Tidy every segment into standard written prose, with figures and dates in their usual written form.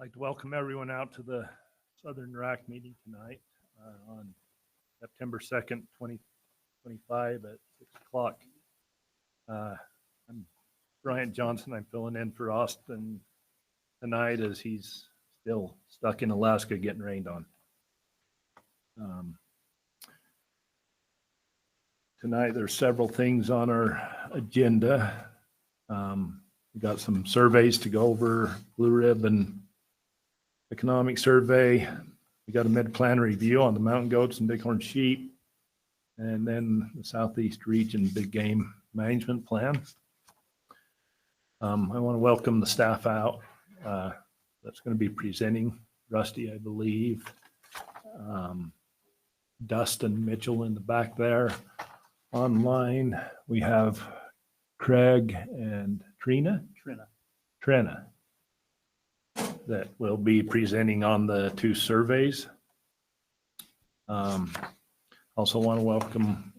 I'd like to welcome everyone out to the Southern RAC meeting tonight on September 2nd, 2025 at 6 o'clock. I'm Bryant Johnson. I'm filling in for Austin tonight as he's still stuck in Alaska getting rained on. Tonight there's several things on our agenda. We got some surveys to go over, Blue Ribbon Economic Survey. We got a mid-plan review on the mountain goats and bighorn sheep, and then the Southeast Region Big Game Management Plan. I want to welcome the staff out. That's going to be presenting. Rusty, I believe. Dustin Mitchell in the back there. Online, we have Craig and Trina that will be presenting on the two surveys. Also want to welcome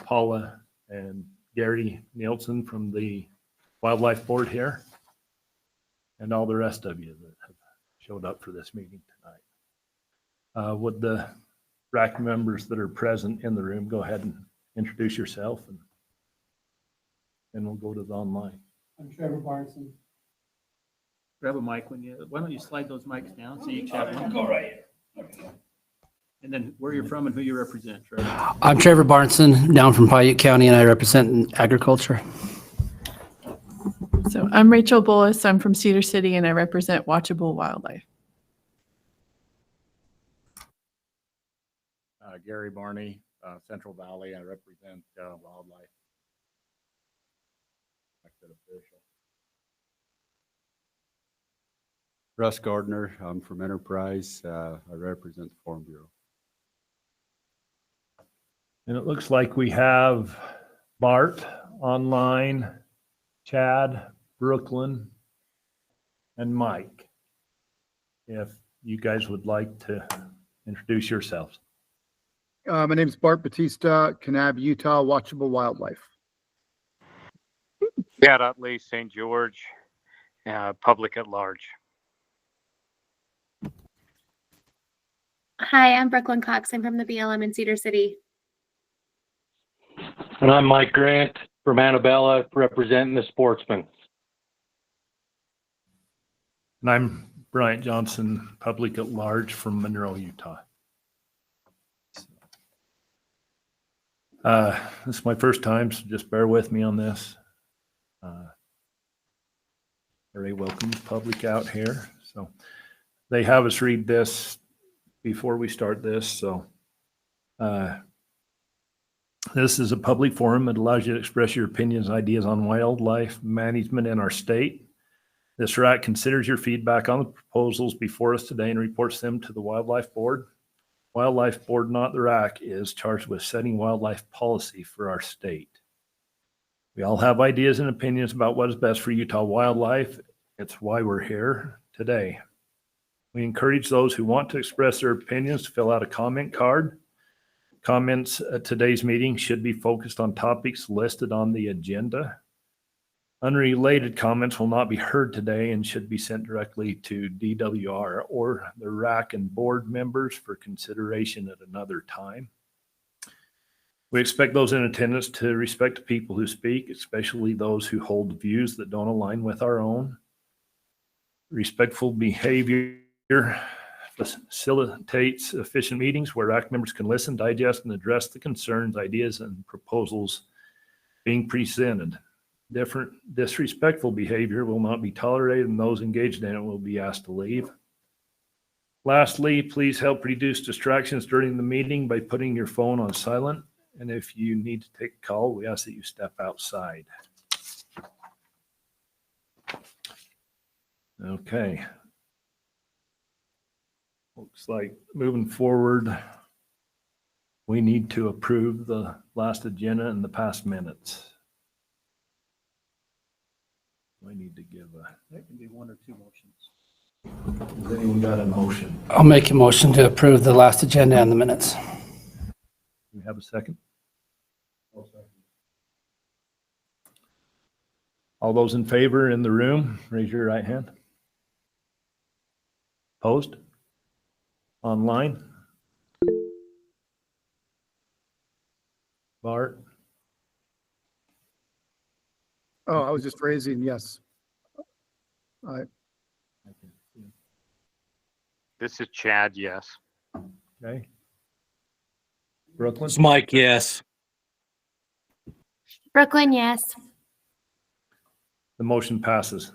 Paula and Gary Nielsen from the Wildlife Board here, and all the rest of you that have showed up for this meeting tonight. Would the RAC members that are present in the room go ahead and introduce yourself, and then we'll go to the online. I'm Trevor Barnson. Grab a mic why don't you slide those mics down so you each have one. Go right here. And then where you're from and who you represent, Trevor. I'm Trevor Barnson, down from Paiute County, and I represent agriculture. So I'm Rachel Bullis. I'm from Cedar City, and I represent Watchable Wildlife. Gary Barney, Central Valley. I represent wildlife. Elected official. Russ Gardner. I'm from Enterprise. I represent the Farm Bureau. And it looks like we have Bart online, Chad, Brooklyn, and Mike. If you guys would like to introduce yourselves. My name is Bart Batista, Kanab, Utah, Watchable Wildlife. Chad Utley, St. George, public at large. Hi, I'm Brooklyn Cox. I'm from the BLM in Cedar City. And I'm Mike Grant from Annabella, representing the sportsmen. And I'm Bryant Johnson, public at large from Monroe, Utah. This is my first time, so just bear with me on this. Very welcome public out here. So they have us read this before we start this. So this is a public forum. It allows you to express your opinions and ideas on wildlife management in our state. This RAC considers your feedback on the proposals before us today and reports them to the Wildlife Board. Wildlife Board, not the RAC, is charged with setting wildlife policy for our state. We all have ideas and opinions about what is best for Utah wildlife. It's why we're here today. We encourage those who want to express their opinions to fill out a comment card. Comments at today's meeting should be focused on topics listed on the agenda. Unrelated comments will not be heard today and should be sent directly to DWR or the RAC and board members for consideration at another time. We expect those in attendance to respect the people who speak, especially those who hold views that don't align with our own. Respectful behavior facilitates efficient meetings where RAC members can listen, digest, and address the concerns, ideas, and proposals being presented. Disrespectful behavior will not be tolerated, and those engaged in it will be asked to leave. Lastly, please help reduce distractions during the meeting by putting your phone on silent. And if you need to take a call, we ask that you step outside. Okay. Looks like moving forward, we need to approve the last agenda and the past minutes. I need to give That can be one or two motions. has anyone got a motion? I'll make a motion to approve the last agenda and the minutes. Do we have a second? All those in favor in the room, raise your right hand. Opposed? Online? Bart? Oh, I was just raising, yes. This is Chad, yes. Okay. Brooklyn? It's Mike, yes. Brooklyn, yes. The motion passes.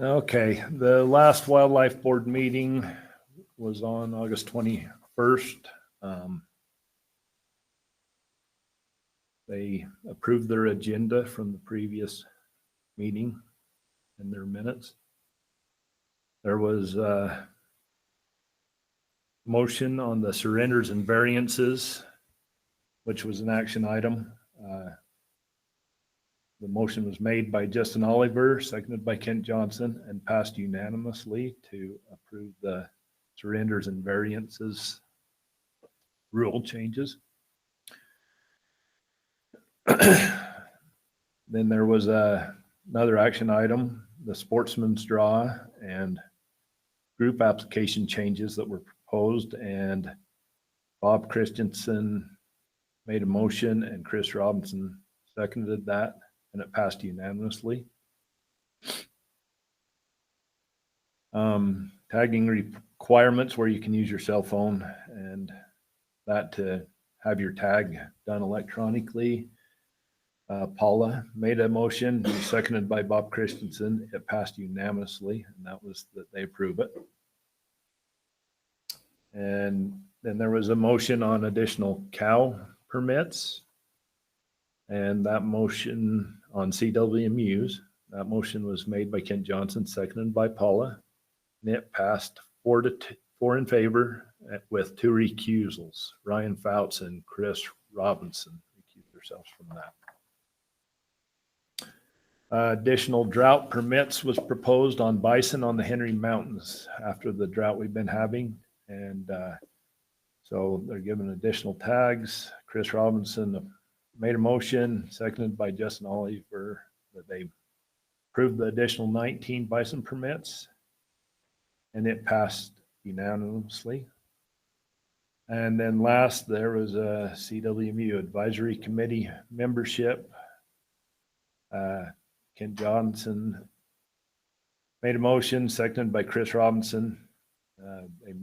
Okay, the last wildlife board meeting was on August 21st. They approved their agenda from the previous meeting in their minutes. There was a motion on the surrenders and variances, which was an action item. The motion was made by Justin Oliver, seconded by Kent Johnson, and passed unanimously to approve the surrenders and variances rule changes. Then there was another action item, the sportsman's draw and group application changes that were proposed, and Bob Christensen made a motion and Chris Robinson seconded that, and it passed unanimously. Tagging requirements where you can use your cell phone and that to have your tag done electronically. Paula made a motion, seconded by Bob Christensen. It passed unanimously, and that was that they approve it. And then there was a motion on additional cow permits. And that motion on CWMUs, that motion was made by Kent Johnson, seconded by Paula. And it passed 4 in favor with 2 recusals. Ryan Fouts and Chris Robinson recused themselves from that. Additional drought permits was proposed on bison on the Henry Mountains after the drought we've been having. And so they're given additional tags. Chris Robinson made a motion, seconded by Justin Oliver, that they approved the additional 19 bison permits. And it passed unanimously. And then last, there was a CWMU advisory committee membership. Ken Johnson made a motion, seconded by Chris Robinson. They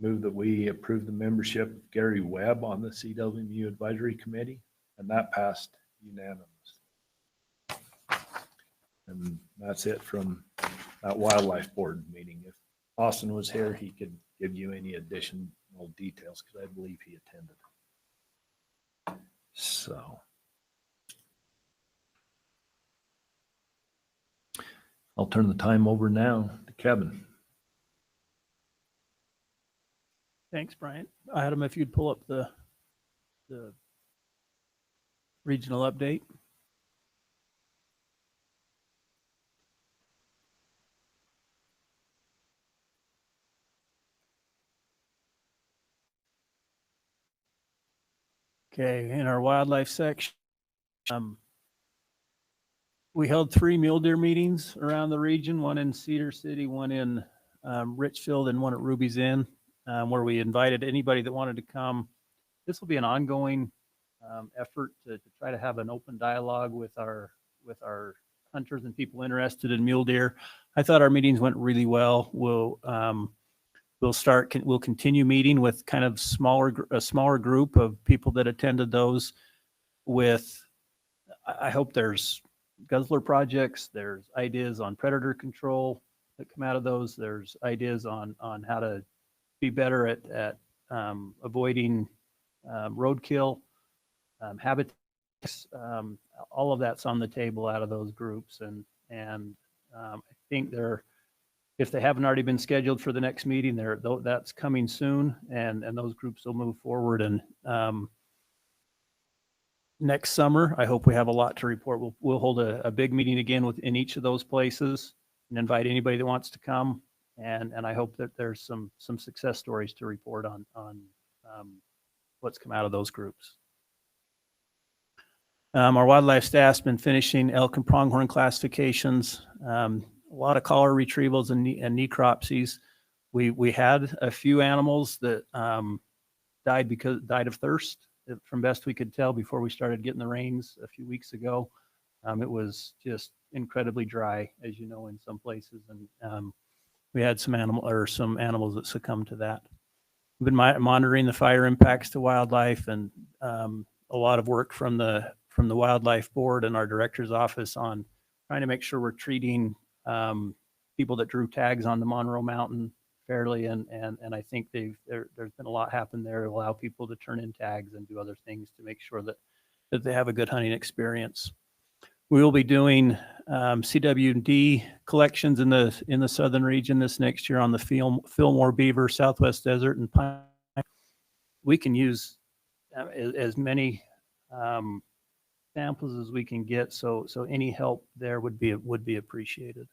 moved that we approve the membership of Gary Webb on the CWMU advisory committee, and that passed unanimously. And that's it from that wildlife board meeting. If Austin was here, he could give you any additional details because I believe he attended. So. I'll turn the time over now to Kevin. Thanks, Bryant. Adam, if you'd pull up the regional update. Okay, in our wildlife section, we held 3 mule deer meetings around the region, one in Cedar City, one in Richfield, and one at Ruby's Inn, where we invited anybody that wanted to come. This will be an ongoing effort to try to have an open dialogue with our hunters and people interested in mule deer. I thought our meetings went really well. We'll continue meeting with kind of a smaller group of people that attended those. I hope there's guzzler projects, there's ideas on predator control that come out of those. There's ideas on how to be better at avoiding roadkill, habitats. All of that's on the table out of those groups, and I think if they haven't already been scheduled for the next meeting, that's coming soon, and those groups will move forward. And next summer, I hope we have a lot to report. We'll hold a big meeting again in each of those places and invite anybody that wants to come. And I hope that there's some success stories to report on what's come out of those groups. Our wildlife staff's been finishing elk and pronghorn classifications. A lot of collar retrievals and necropsies. We had a few animals that died of thirst, from best we could tell, before we started getting the rains a few weeks ago. It was just incredibly dry, as you know, in some places, and we had some animals that succumbed to that. We've been monitoring the fire impacts to wildlife, and a lot of work from the wildlife board and our director's office on trying to make sure we're treating people that drew tags on the Monroe Mountain fairly, and I think there's been a lot happen there to allow people to turn in tags and do other things to make sure that they have a good hunting experience. We will be doing CWD collections in the southern region this next year on the Fillmore Beaver, Southwest Desert, and Pine. We can use as many samples as we can get, so any help there would be appreciated.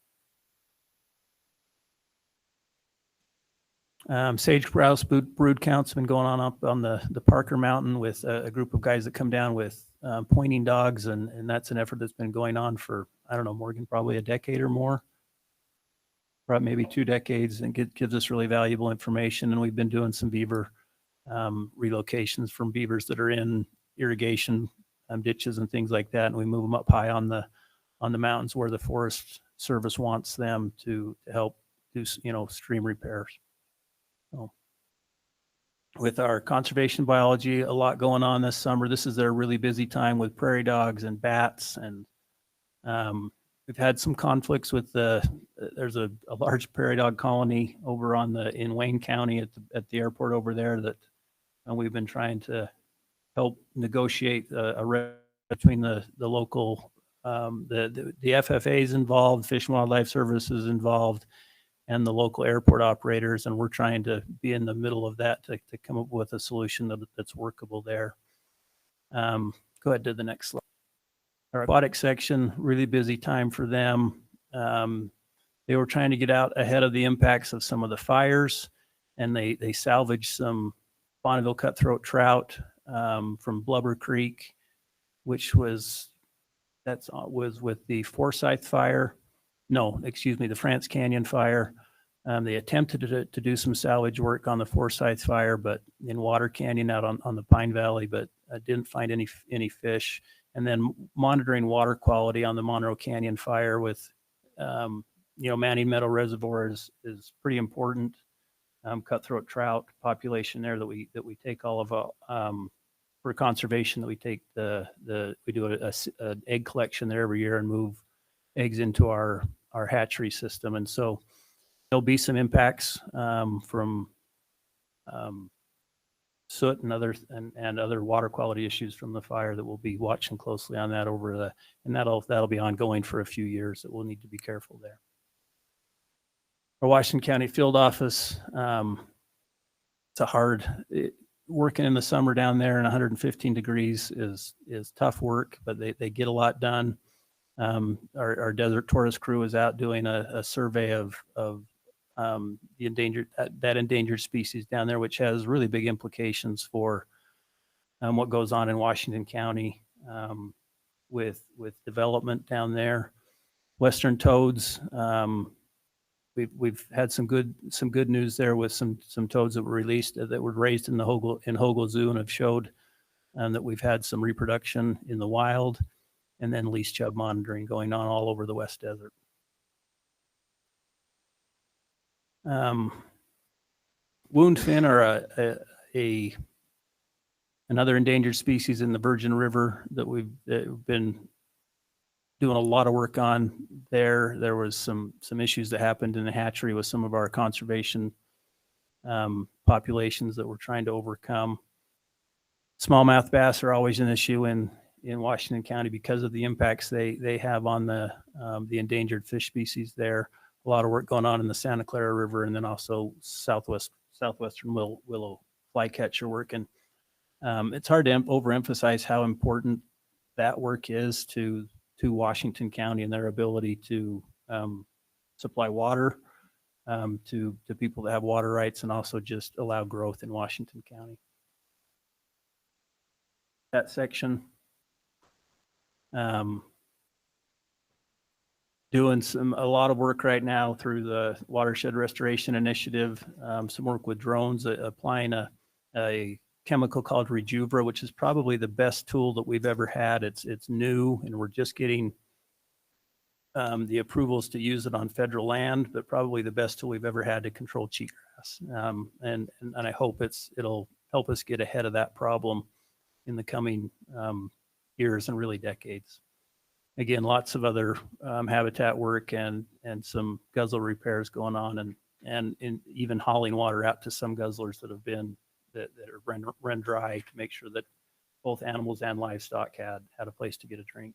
Sage grouse brood counts have been going on up on the Parker Mountain with a group of guys that come down with pointing dogs, and that's an effort that's been going on for, I don't know, Morgan, probably a decade or more, probably maybe 2 decades, and gives us really valuable information. And we've been doing some beaver relocations from beavers that are in irrigation ditches and things like that, and we move them up high on the mountains where the Forest Service wants them to help do, stream repairs. So, with our conservation biology, a lot going on this summer. This is their really busy time with prairie dogs and bats, and we've had some conflicts with there's a large prairie dog colony over in Wayne County at the airport over there that we've been trying to help negotiate between the local, the FFA's involved, Fish and Wildlife Services involved, and the local airport operators, and we're trying to be in the middle of that to come up with a solution that's workable there. Go ahead to the next slide. Our aquatic section, really busy time for them. They were trying to get out ahead of the impacts of some of the fires, and they salvaged some Bonneville cutthroat trout from Blubber Creek, which was with the Forsyth fire. No, excuse me, the France Canyon fire. They attempted to do some salvage work on the Forsyth fire, but in Water Canyon out on the Pine Valley, but didn't find any fish. And then monitoring water quality on the Monroe Canyon fire with, Manning Meadow Reservoir is pretty important. Cutthroat trout population there that we take all of for conservation, that we take we do an egg collection there every year and move eggs into our hatchery system. And so there'll be some impacts from soot and other water quality issues from the fire that we'll be watching closely on that and that'll be ongoing for a few years, that we'll need to be careful there. Our Washington County field office, working in the summer down there in 115 degrees is tough work, but they get a lot done. Our desert tourist crew is out doing a survey of the endangered species down there, which has really big implications for what goes on in Washington County with development down there. Western toads, we've had some good news there with some toads that were released that were raised in Hogle Zoo and have showed that we've had some reproduction in the wild. And then least chub monitoring going on all over the West Desert. Woundfin are another endangered species in the Virgin River that we've been doing a lot of work on there. There was some issues that happened in the hatchery with some of our conservation populations that we're trying to overcome. Smallmouth bass are always an issue in Washington County because of the impacts they have on the endangered fish species there. A lot of work going on in the Santa Clara River, and then also southwestern willow flycatcher work. And it's hard to overemphasize how important that work is to Washington County and their ability to supply water to people that have water rights, and also just allow growth in Washington County. That section. Doing a lot of work right now through the Watershed Restoration Initiative, some work with drones, applying a chemical called Rejuvra, which is probably the best tool that we've ever had. It's new, and we're just getting the approvals to use it on federal land, but probably the best tool we've ever had to control cheatgrass. And I hope it'll help us get ahead of that problem in the coming years and really decades. Again, lots of other habitat work and some guzzler repairs going on, and even hauling water out to some guzzlers that are run dry to make sure that both animals and livestock had a place to get a drink.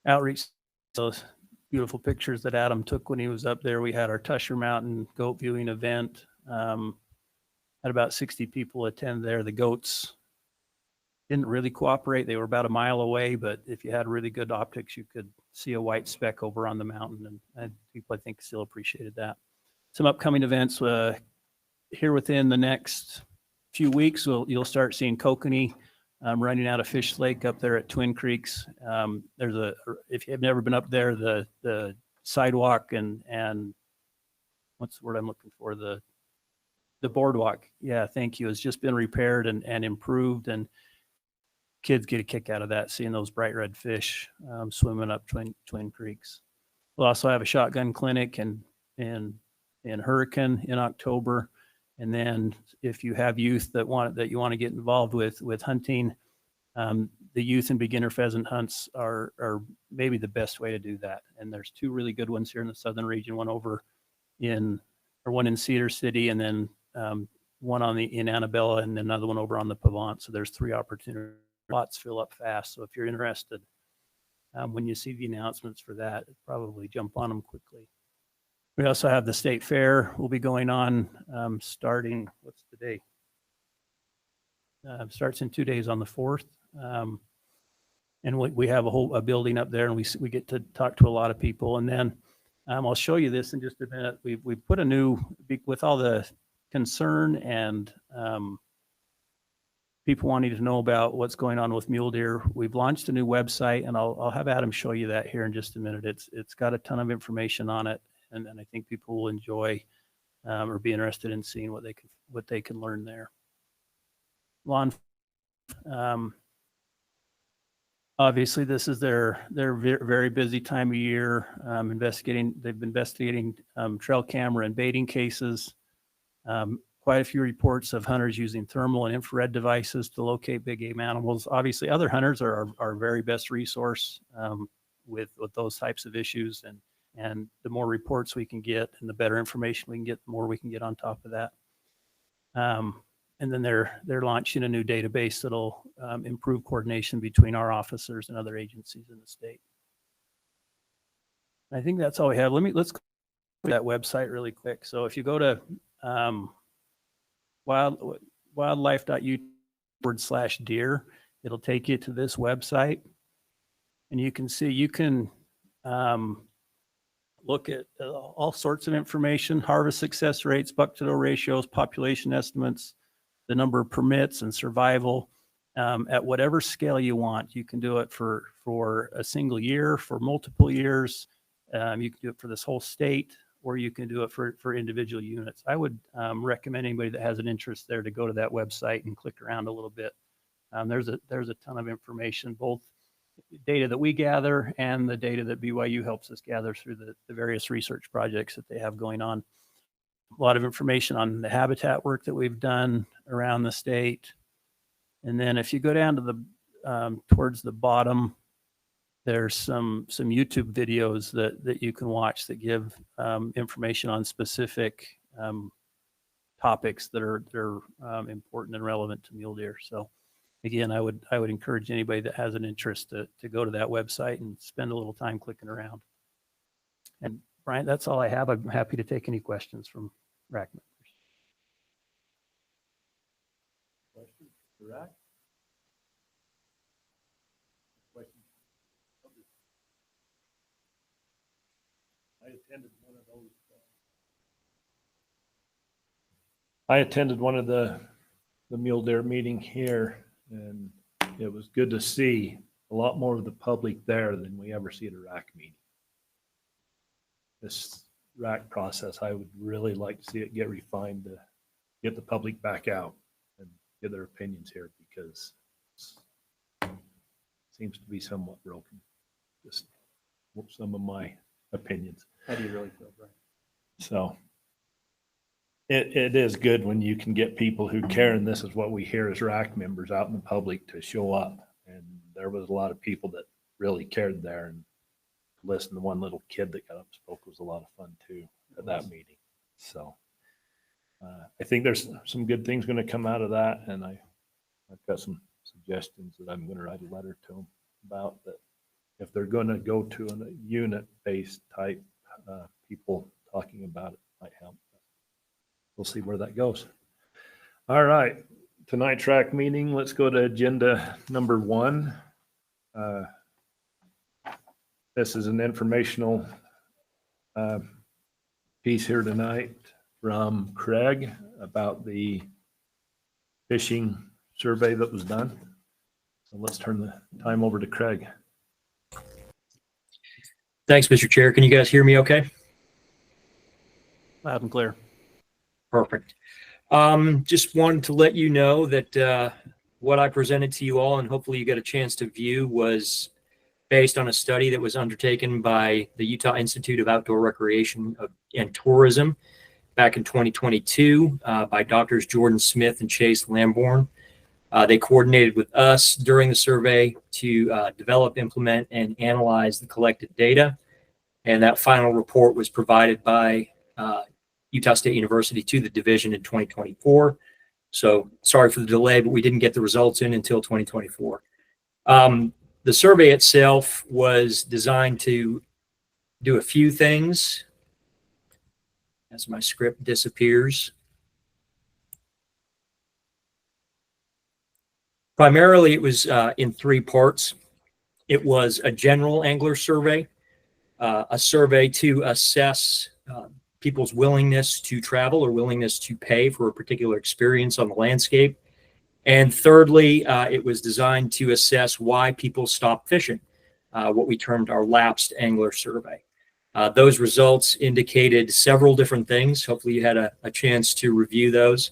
Outreach, those beautiful pictures that Adam took when he was up there. We had our Tusher Mountain goat viewing event. Had about 60 people attend there. The goats didn't really cooperate. They were about a mile away, but if you had really good optics, you could see a white speck over on the mountain, and people, I think, still appreciated that. Some upcoming events here within the next few weeks. You'll start seeing kokanee running out of Fish Lake up there at Twin Creeks. If you've never been up there, the sidewalk and what's the word I'm looking for? The boardwalk. Yeah, thank you. Has just been repaired and improved, and kids get a kick out of that, seeing those bright red fish swimming up Twin Creeks. We'll also have a shotgun clinic in Hurricane in October. And then if you have youth that you want to get involved with hunting, the youth and beginner pheasant hunts are maybe the best way to do that. And there's two really good ones here in the southern region, one in Cedar City, and then one in Annabella, and another one over on the Pavant. So there's 3 opportunities. Lots fill up fast. So if you're interested, when you see the announcements for that, probably jump on them quickly. We also have the state fair will be going on starting, what's the day? Starts in 2 days on the 4th. And we have a building up there, and we get to talk to a lot of people. And then I'll show you this in just a minute. We put a new, with all the concern and people wanting to know about what's going on with mule deer, we've launched a new website, and I'll have Adam show you that here in just a minute. It's got a ton of information on it, and I think people will enjoy or be interested in seeing what they can learn there. Obviously, this is their very busy time of year. They've been investigating trail camera and baiting cases. Quite a few reports of hunters using thermal and infrared devices to locate big game animals. Obviously, other hunters are our very best resource with those types of issues. And the more reports we can get and the better information we can get, the more we can get on top of that. And then they're launching a new database that'll improve coordination between our officers and other agencies in the state. I think that's all we have. Let's go to that website really quick. So if you go to wildlife.ut/deer, it'll take you to this website, and you can see look at all sorts of information: harvest success rates, buck-to-doe ratios, population estimates, the number of permits, and survival at whatever scale you want. You can do it for a single year, for multiple years. You can do it for this whole state, or you can do it for individual units. I would recommend anybody that has an interest there to go to that website and click around a little bit. There's a ton of information, both data that we gather and the data that BYU helps us gather through the various research projects that they have going on. A lot of information on the habitat work that we've done around the state. And then if you go down to towards the bottom, there's some YouTube videos that you can watch that give information on specific topics that are important and relevant to mule deer. So again, I would encourage anybody that has an interest to go to that website and spend a little time clicking around. And Brian, that's all I have. I'm happy to take any questions from RAC members. Questions for RAC? Questions? I attended one of the mule deer meeting here, and it was good to see a lot more of the public there than we ever see at a RAC meeting. This RAC process, I would really like to see it get refined to get the public back out and get their opinions here, because it seems to be somewhat broken. Just some of my opinions. How do you really feel, Brian? So it is good when you can get people who care, and this is what we hear as RAC members out in the public, to show up. And there was a lot of people that really cared there, and to listen to one little kid that got up and spoke was a lot of fun too at that meeting. So I think there's some good things going to come out of that, and I've got some suggestions that I'm going to write a letter to them about, that if they're going to go to a unit-based type, people talking about it might help. We'll see where that goes. All right, tonight's RAC meeting, let's go to agenda number 1. This is an informational piece here tonight from Craig about the fishing survey that was done. So let's turn the time over to Craig. Thanks, Mr. Chair. Can you guys hear me okay? Loud and clear. Perfect. Just wanted to let you know that what I presented to you all, and hopefully you got a chance to view, was based on a study that was undertaken by the Utah Institute of Outdoor Recreation and Tourism back in 2022 by Drs. Jordan Smith and Chase Lamborn. They coordinated with us during the survey to develop, implement, and analyze the collected data. And that final report was provided by Utah State University to the division in 2024. So sorry for the delay, but we didn't get the results in until 2024. The survey itself was designed to do a few things. As my script disappears. Primarily, it was in 3 parts. It was a general angler survey, a survey to assess people's willingness to travel or willingness to pay for a particular experience on the landscape. And thirdly, it was designed to assess why people stop fishing, what we termed our lapsed angler survey. Those results indicated several different things. Hopefully you had a chance to review those.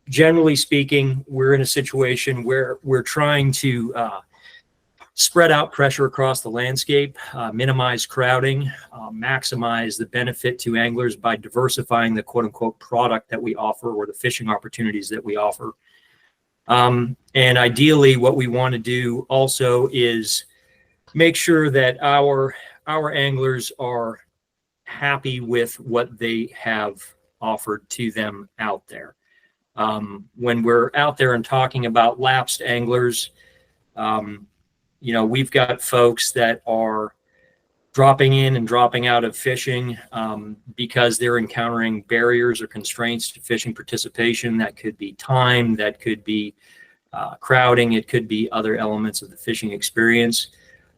Generally speaking, we're in a situation where we're trying to spread out pressure across the landscape, minimize crowding, maximize the benefit to anglers by diversifying the quote unquote product that we offer, or the fishing opportunities that we offer. And ideally, what we want to do also is make sure that our anglers are happy with what they have offered to them out there. When we're out there and talking about lapsed anglers, we've got folks that are dropping in and dropping out of fishing because they're encountering barriers or constraints to fishing participation. That could be time, that could be crowding, it could be other elements of the fishing experience.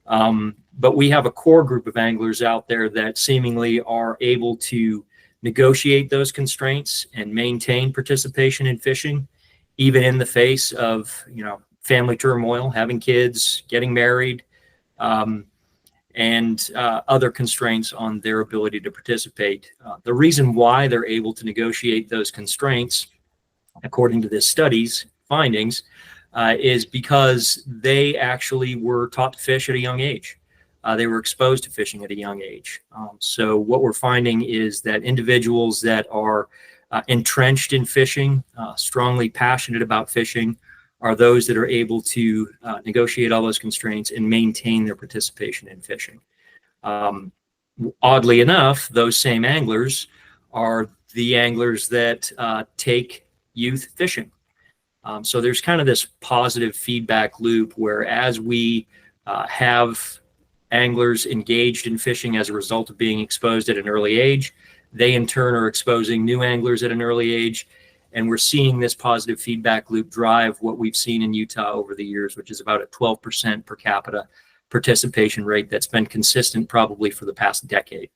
But we have a core group of anglers out there that seemingly are able to negotiate those constraints and maintain participation in fishing, even in the face of, family turmoil, having kids, getting married, and other constraints on their ability to participate. The reason why they're able to negotiate those constraints, according to this study's findings, is because they actually were taught to fish at a young age. They were exposed to fishing at a young age. So what we're finding is that individuals that are entrenched in fishing, strongly passionate about fishing, are those that are able to negotiate all those constraints and maintain their participation in fishing. Oddly enough, those same anglers are the anglers that take youth fishing. So there's kind of this positive feedback loop where, as we have anglers engaged in fishing as a result of being exposed at an early age, they in turn are exposing new anglers at an early age. And we're seeing this positive feedback loop drive what we've seen in Utah over the years, which is about a 12% per capita participation rate that's been consistent probably for the past decade.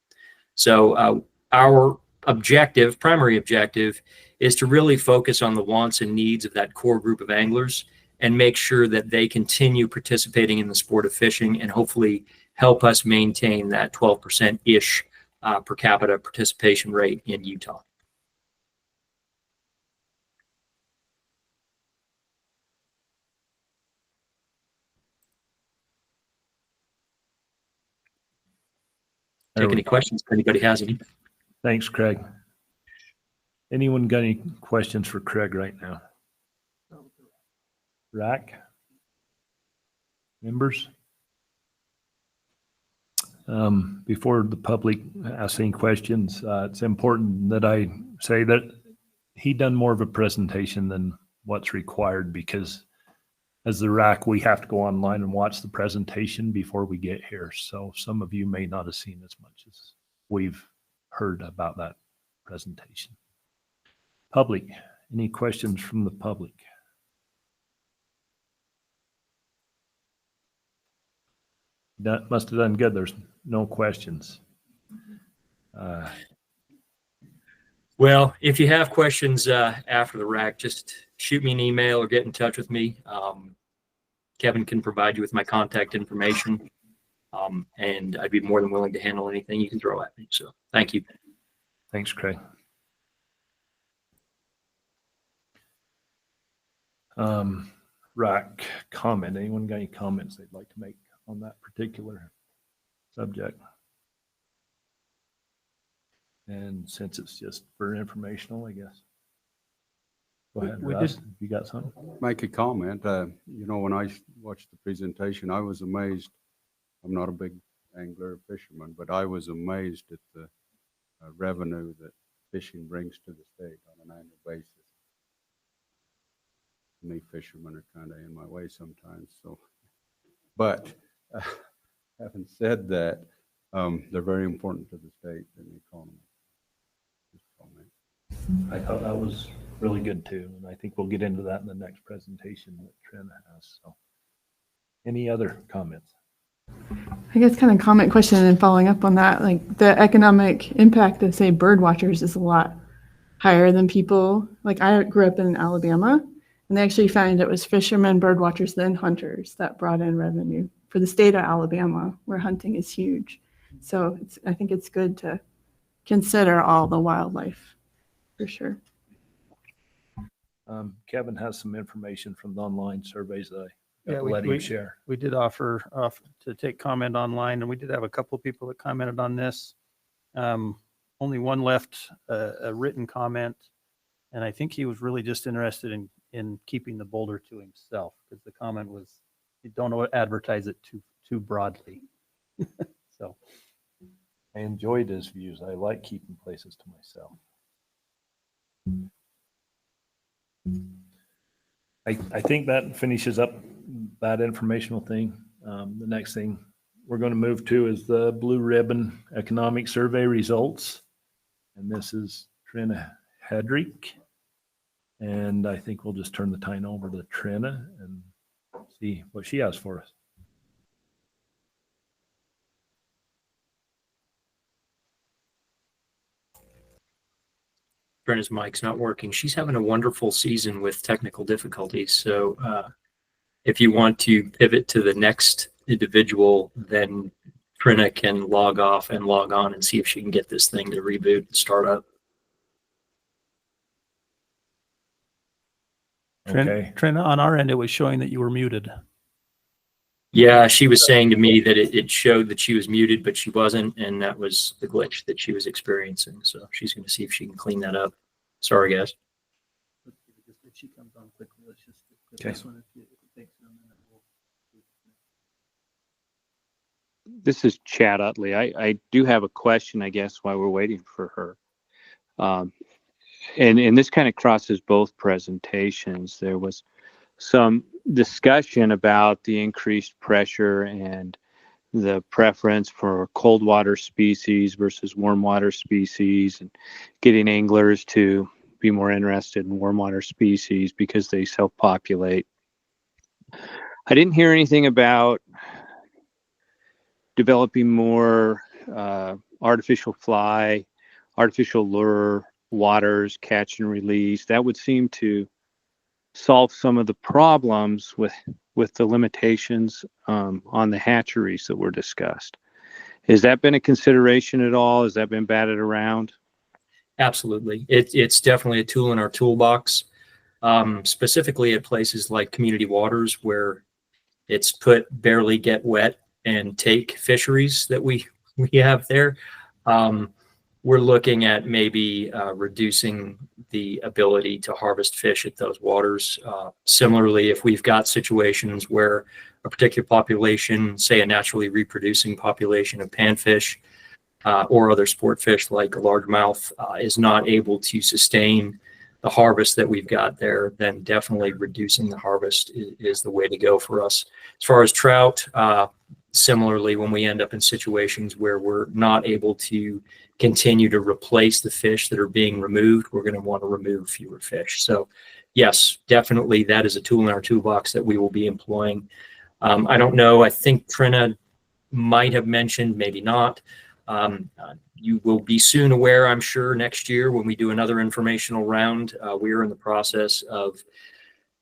So our primary objective, is to really focus on the wants and needs of that core group of anglers and make sure that they continue participating in the sport of fishing and hopefully help us maintain that 12%-ish per capita participation rate in Utah. Take any questions if anybody has any. Thanks, Craig. Anyone got any questions for Craig right now? RAC? Members? Before the public asks any questions, it's important that I say that he done more of a presentation than what's required, because as the RAC, we have to go online and watch the presentation before we get here. So some of you may not have seen as much as we've heard about that presentation. Public, any questions from the public? That must have done good. There's no questions. Well, if you have questions after the RAC, just shoot me an email or get in touch with me. Kevin can provide you with my contact information, and I'd be more than willing to handle anything you can throw at me. So thank you. Thanks, Craig. RAC comment. Anyone got any comments they'd like to make on that particular subject? And since it's just for informational, I guess. Go ahead, Russ, if you got something. Make a comment. You know, when I watched the presentation, I was amazed. I'm not a big angler or fisherman, but I was amazed at the revenue that fishing brings to the state on an annual basis. Me fishermen are kind of in my way sometimes. So, but having said that, they're very important to the state and the economy. I thought that was really good too, and I think we'll get into that in the next presentation that Trina has. So, any other comments? I guess kind of comment question and following up on that, like the economic impact of say bird watchers is a lot higher than people. Like I grew up in Alabama, and they actually found it was fishermen, bird watchers, then hunters that brought in revenue for the state of Alabama, where hunting is huge. So I think it's good to consider all the wildlife for sure. Kevin has some information from the online surveys that I Yeah, let him share. We did offer to take comment online, and we did have a couple of people that commented on this. Only one left a written comment, and I think he was really just interested in keeping the boulder to himself, because the comment was, you don't advertise it too broadly. So I enjoyed his views. I like keeping places to myself. I think that finishes up that informational thing. The next thing we're going to move to is the Blue Ribbon Economic Survey results. And this is Trina Hedrick. And I think we'll just turn the time over to Trina and see what she has for us. Brenna's mic's not working. She's having a wonderful season with technical difficulties. So if you want to pivot to the next individual, then Trina can log off and log on and see if she can get this thing to reboot and start up. Okay. Trina, on our end, it was showing that you were muted. Yeah, she was saying to me that it showed that she was muted, but she wasn't, and that was the glitch that she was experiencing. So she's going to see if she can clean that up. Sorry, guys. If she comes on quickly, let's just Okay. this one. If it takes a minute, This is Chad Utley. I do have a question, I guess, while we're waiting for her. And this kind of crosses both presentations. There was some discussion about the increased pressure and the preference for cold water species versus warm water species, and getting anglers to be more interested in warm water species because they self-populate. I didn't hear anything about developing more artificial fly, artificial lure waters, catch and release. That would seem to solve some of the problems with the limitations on the hatcheries that were discussed. Has that been a consideration at all? Has that been batted around? Absolutely. It's definitely a tool in our toolbox, specifically at places like community waters where it's put barely get wet and take fisheries that we have there. We're looking at maybe reducing the ability to harvest fish at those waters. Similarly, if we've got situations where a particular population, say a naturally reproducing population of panfish or other sport fish like a largemouth, is not able to sustain the harvest that we've got there, then definitely reducing the harvest is the way to go for us. As far as trout, similarly, when we end up in situations where we're not able to continue to replace the fish that are being removed, we're going to want to remove fewer fish. So yes, definitely that is a tool in our toolbox that we will be employing. I don't know, I think Trina might have mentioned, maybe not. You will be soon aware, I'm sure, next year when we do another informational round. We are in the process of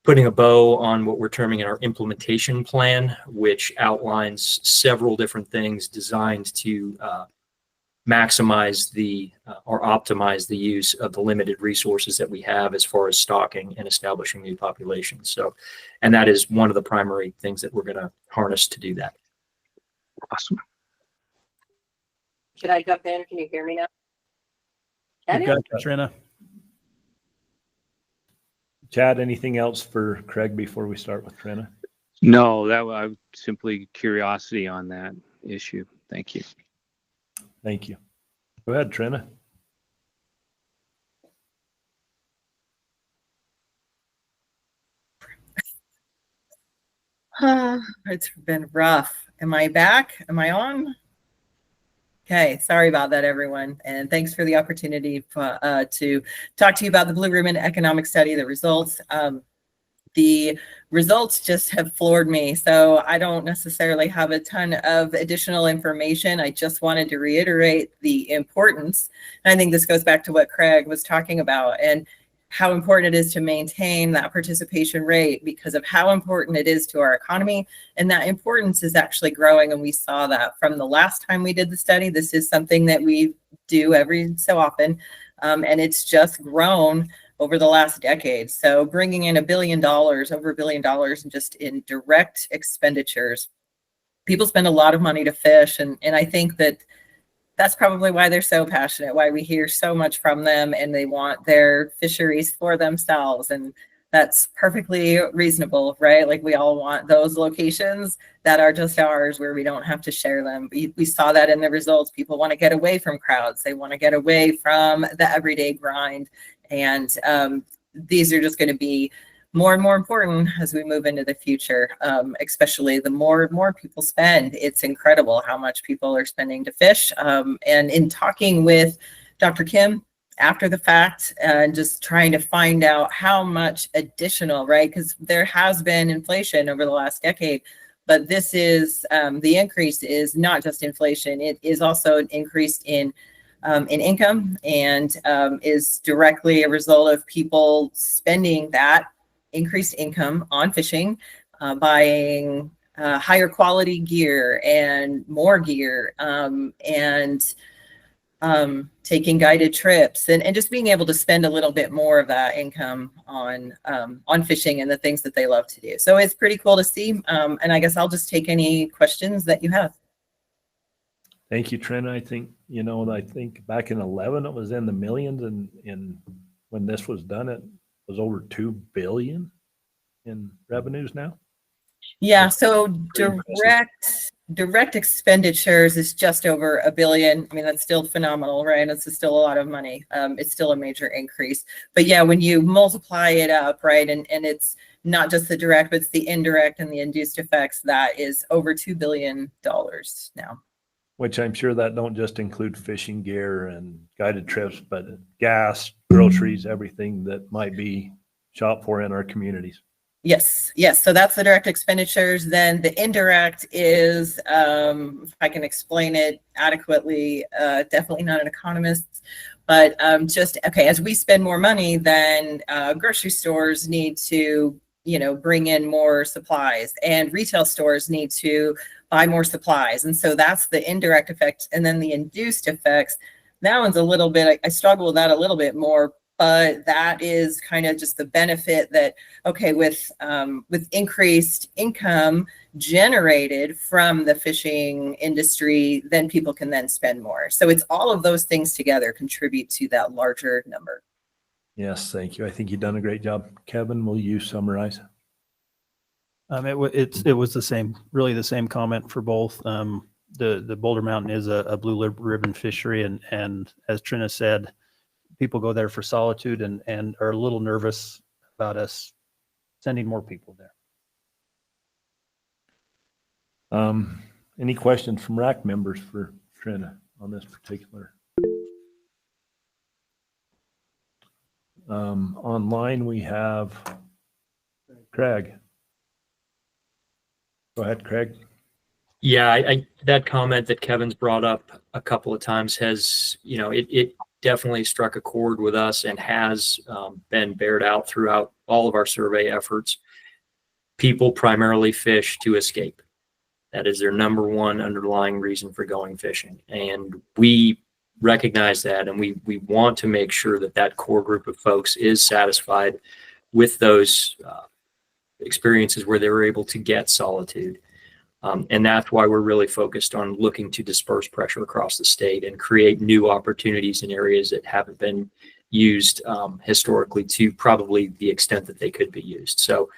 putting a bow on what we're terming our implementation plan, which outlines several different things designed to maximize or optimize the use of the limited resources that we have as far as stocking and establishing new populations. So, and that is one of the primary things that we're going to harness to do that. Awesome. Should I jump in? Can you hear me now? You got it, Trina. Chad, anything else for Craig before we start with Trina? No, that was simply curiosity on that issue. Thank you. Thank you. Go ahead, Trina. It's been rough. Am I back? Am I on? Okay, sorry about that, everyone. And thanks for the opportunity to talk to you about the Blue Ribbon Economic Study, the results. The results just have floored me. So I don't necessarily have a ton of additional information. I just wanted to reiterate the importance. And I think this goes back to what Craig was talking about and how important it is to maintain that participation rate because of how important it is to our economy. And that importance is actually growing. And we saw that from the last time we did the study. This is something that we do every so often. And it's just grown over the last decade. So bringing in over $1 billion just in direct expenditures. People spend a lot of money to fish. And I think that that's probably why they're so passionate, why we hear so much from them and they want their fisheries for themselves. And that's perfectly reasonable, right? Like we all want those locations that are just ours where we don't have to share them. We saw that in the results. People want to get away from crowds. They want to get away from the everyday grind. And these are just going to be more and more important as we move into the future, especially the more and more people spend. It's incredible how much people are spending to fish. And in talking with Dr. Kim after the fact, and just trying to find out how much additional, right? Because there has been inflation over the last decade, but this is the increase is not just inflation. It is also an increase in income and is directly a result of people spending that increased income on fishing, buying higher quality gear and more gear, and taking guided trips and just being able to spend a little bit more of that income on fishing and the things that they love to do. So it's pretty cool to see. And I guess I'll just take any questions that you have. Thank you, Trina. I think back in 11, it was in the millions, and when this was done, it was over 2 billion in revenues now. Yeah. So direct expenditures is just over $1 billion. I mean, that's still phenomenal, right? It's still a lot of money. It's still a major increase. But yeah, when you multiply it up, right, and it's not just the direct, but it's the indirect and the induced effects, that is over $2 billion now. Which I'm sure that don't just include fishing gear and guided trips, but gas, groceries, everything that might be shopped for in our communities. Yes. So that's the direct expenditures. Then the indirect is, if I can explain it adequately, definitely not an economist, But just, okay, as we spend more money, then grocery stores need to, bring in more supplies, and retail stores need to buy more supplies. And so that's the indirect effect. And then the induced effects, that one's a little bit, I struggle with that a little bit more, but that is kind of just the benefit that, okay, with increased income generated from the fishing industry, then people can then spend more. So it's all of those things together contribute to that larger number. Yes, thank you. I think you've done a great job. Kevin, will you summarize? It was the same, really the same comment for both. The Boulder Mountain is a blue ribbon fishery, and as Trina said, people go there for solitude and are a little nervous about us sending more people there. Any questions from RAC members for Trina on this particular? Online we have Craig. Go ahead, Craig. Yeah, that comment that Kevin's brought up a couple of times has, it definitely struck a chord with us and has been bared out throughout all of our survey efforts. People primarily fish to escape. That is their number one underlying reason for going fishing. And we recognize that, and we want to make sure that core group of folks is satisfied with those experiences where they were able to get solitude. And that's why we're really focused on looking to disperse pressure across the state and create new opportunities in areas that haven't been used historically to probably the extent that they could be used. So,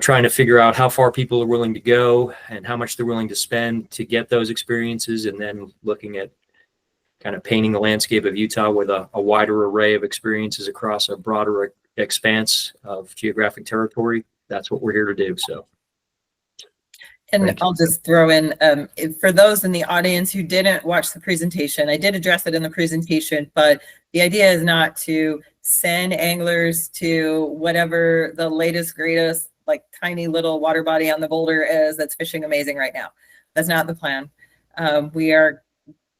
trying to figure out how far people are willing to go and how much they're willing to spend to get those experiences, and then looking at kind of painting the landscape of Utah with a wider array of experiences across a broader expanse of geographic territory. That's what we're here to do. So. And I'll just throw in, for those in the audience who didn't watch the presentation, I did address it in the presentation, but the idea is not to send anglers to whatever the latest, greatest, like tiny little water body on the Boulder is that's fishing amazing right now. That's not the plan. We are,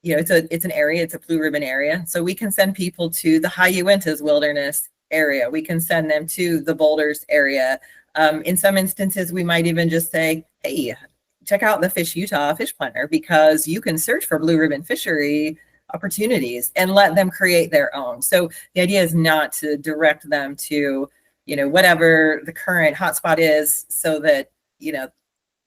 it's an area, it's a blue ribbon area. So we can send people to the High Uintas Wilderness area. We can send them to the Boulders area. In some instances, we might even just say, hey, check out the Fish Utah Fish Planner, because you can search for blue ribbon fishery opportunities and let them create their own. So the idea is not to direct them to, whatever the current hotspot is, so that,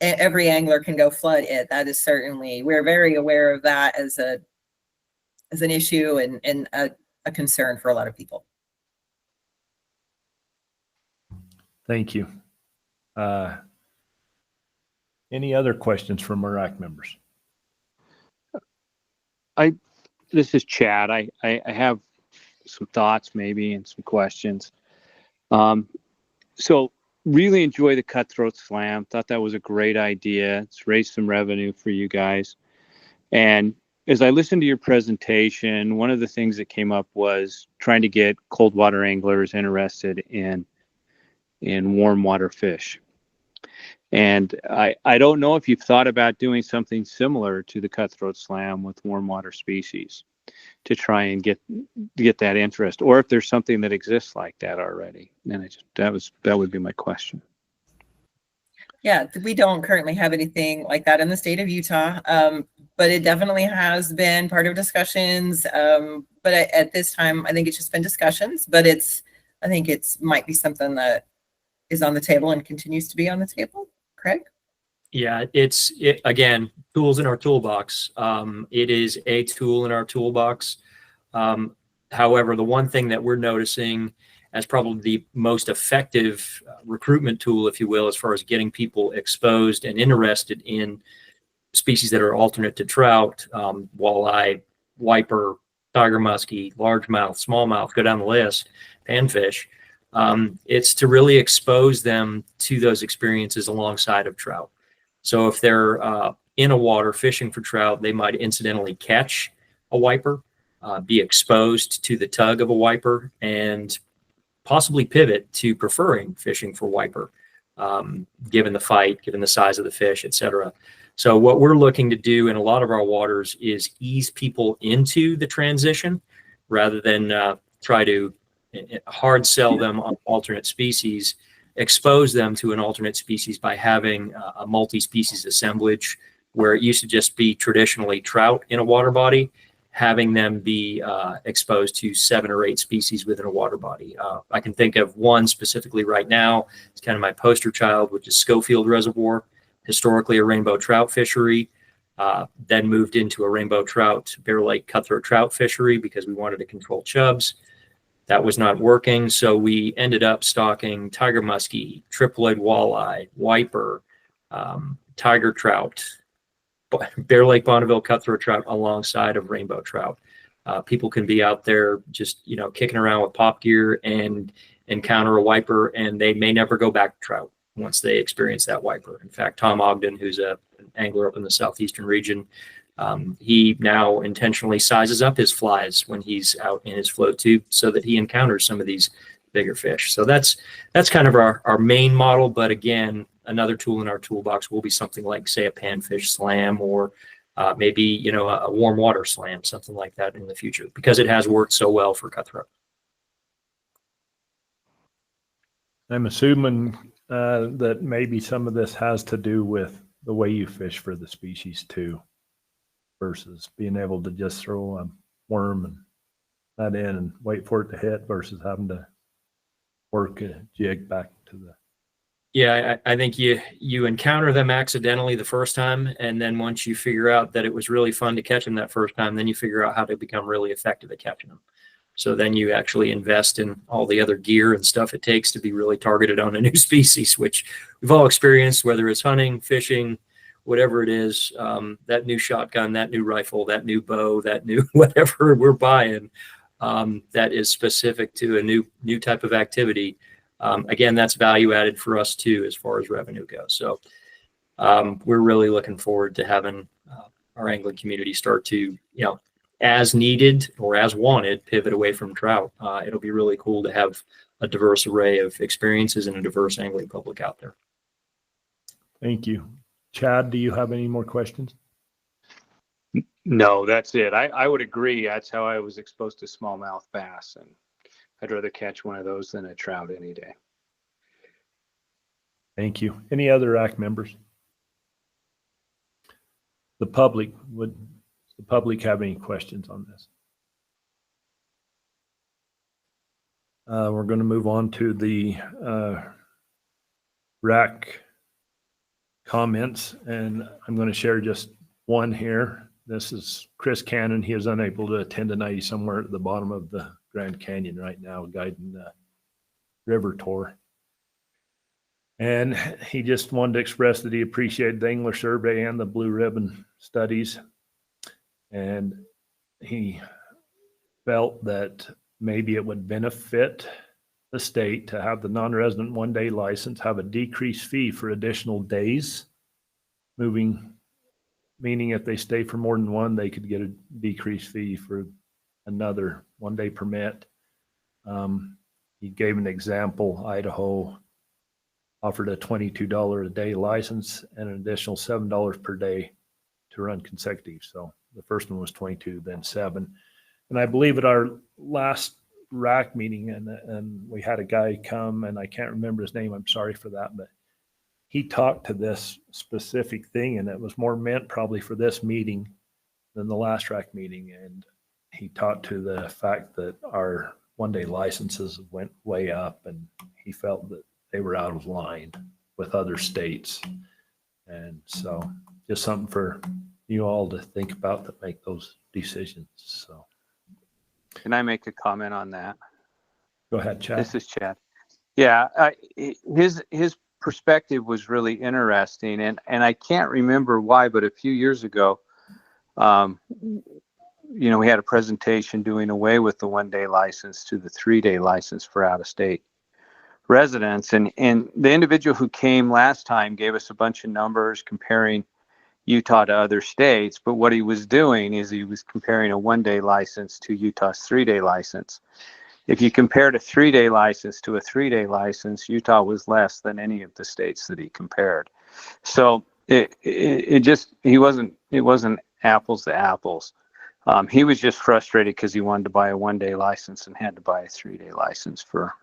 every angler can go flood it. That is certainly, we're very aware of that as an issue and a concern for a lot of people. Thank you. Any other questions from our RAC members? This is Chad. I have some thoughts maybe and some questions. So really enjoy the Cutthroat Slam. Thought that was a great idea. It's raised some revenue for you guys. And as I listened to your presentation, one of the things that came up was trying to get cold water anglers interested in warm water fish. And I don't know if you've thought about doing something similar to the Cutthroat Slam with warm water species to try and get that interest, or if there's something that exists like that already. And that would be my question. Yeah, we don't currently have anything like that in the state of Utah, but it definitely has been part of discussions. But at this time, I think it's just been discussions, but I think it's might be something that is on the table and continues to be on the table. Craig? Yeah, again, tools in our toolbox. It is a tool in our toolbox. However, the one thing that we're noticing as probably the most effective recruitment tool, if you will, as far as getting people exposed and interested in species that are alternate to trout, walleye, wiper, tiger muskie, largemouth, smallmouth, go down the list, panfish. It's to really expose them to those experiences alongside of trout. So if they're in a water fishing for trout, they might incidentally catch a wiper, be exposed to the tug of a wiper, and possibly pivot to preferring fishing for wiper, given the fight, given the size of the fish, etc. So what we're looking to do in a lot of our waters is ease people into the transition rather than try to hard sell them on alternate species, expose them to an alternate species by having a multi-species assemblage, where it used to just be traditionally trout in a water body, having them be exposed to 7 or 8 species within a water body. I can think of one specifically right now. It's kind of my poster child, which is Schofield Reservoir, historically a rainbow trout fishery, then moved into a rainbow trout, Bear Lake cutthroat trout fishery because we wanted to control chubs. That was not working, so we ended up stocking tiger muskie, triploid walleye, wiper, tiger trout, Bear Lake Bonneville cutthroat trout alongside of rainbow trout. People can be out there just, kicking around with pop gear and encounter a wiper, and they may never go back to trout once they experience that wiper. In fact, Tom Ogden, who's an angler up in the Southeastern region, he now intentionally sizes up his flies when he's out in his float tube so that he encounters some of these bigger fish. So that's kind of our main model. But again, another tool in our toolbox will be something like, say, a panfish slam, or maybe, a warm water slam, something like that in the future, because it has worked so well for cutthroat. I'm assuming that maybe some of this has to do with the way you fish for the species too, versus being able to just throw a worm and that in and wait for it to hit versus having to work a jig back to the. Yeah, I think you encounter them accidentally the first time, and then once you figure out that it was really fun to catch them that first time, then you figure out how to become really effective at catching them. So then you actually invest in all the other gear and stuff it takes to be really targeted on a new species, which we've all experienced, whether it's hunting, fishing, whatever it is, that new shotgun, that new rifle, that new bow, that new whatever we're buying, that is specific to a new type of activity. Again, that's value added for us too, as far as revenue goes. So we're really looking forward to having our angling community start to, as needed or as wanted, pivot away from trout. It'll be really cool to have a diverse array of experiences and a diverse angling public out there. Thank you. Chad, do you have any more questions? No, that's it. I would agree. That's how I was exposed to smallmouth bass, and I'd rather catch one of those than a trout any day. Thank you. Any other RAC members? Does the public have any questions on this? We're going to move on to the RAC comments, and I'm going to share just one here. This is Chris Cannon. He is unable to attend tonight. He's somewhere at the bottom of the Grand Canyon right now, guiding the river tour. And he just wanted to express that he appreciated the Angler Survey and the Blue Ribbon studies. And he felt that maybe it would benefit the state to have the non-resident one-day license have a decreased fee for additional days, meaning if they stay for more than one, they could get a decreased fee for another one-day permit. He gave an example. Idaho offered a $22 a day license and an additional $7 per day to run consecutive. So the first one was 22, then 7. And I believe at our last RAC meeting, and we had a guy come, and I can't remember his name, I'm sorry for that, but he talked to this specific thing, and it was more meant probably for this meeting than the last RAC meeting. And he talked to the fact that our one-day licenses went way up, and he felt that they were out of line with other states. And so just something for you all to think about that make those decisions. So Can I make a comment on that? go ahead, Chad. This is Chad. Yeah, his perspective was really interesting, and I can't remember why, but a few years ago, we had a presentation doing away with the one-day license to the 3-day license for out-of-state residents, and the individual who came last time gave us a bunch of numbers comparing Utah to other states, but what he was doing is he was comparing a one-day license to Utah's 3-day license. If you compared a 3-day license to a 3-day license, Utah was less than any of the states that he compared. So it wasn't apples to apples. He was just frustrated because he wanted to buy a 1-day license and had to buy a 3-day license for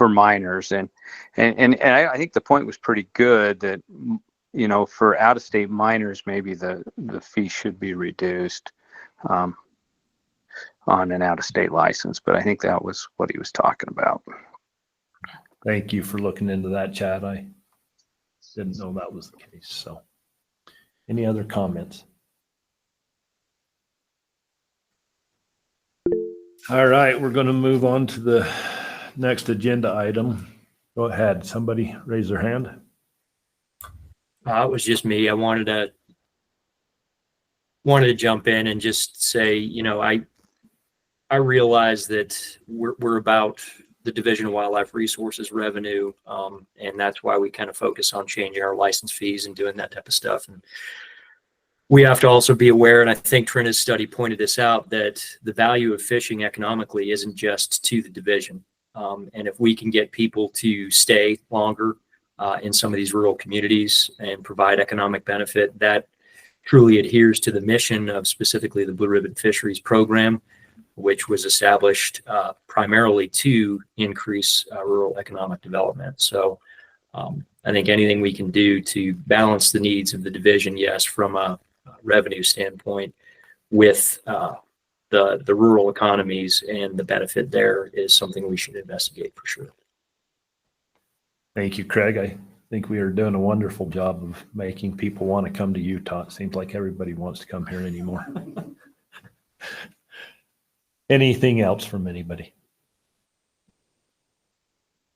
minors. And I think the point was pretty good that, for out-of-state minors, maybe the fee should be reduced on an out-of-state license. But I think that was what he was talking about. Thank you for looking into that, Chad. I didn't know that was the case. So any other comments? All right, we're going to move on to the next agenda item. Go ahead. Somebody raise their hand. It was just me. I wanted to jump in and just say, I realize that we're about the Division of Wildlife Resources revenue, and that's why we kind of focus on changing our license fees and doing that type of stuff. And we have to also be aware, and I think Trina's study pointed this out, that the value of fishing economically isn't just to the division. And if we can get people to stay longer in some of these rural communities and provide economic benefit, that truly adheres to the mission of specifically the Blue Ribbon Fisheries Program, which was established primarily to increase rural economic development. So I think anything we can do to balance the needs of the division, yes, from a revenue standpoint, with the rural economies and the benefit there, is something we should investigate for sure. Thank you, Craig. I think we are doing a wonderful job of making people want to come to Utah. It seems like everybody wants to come here anymore. Anything else from anybody?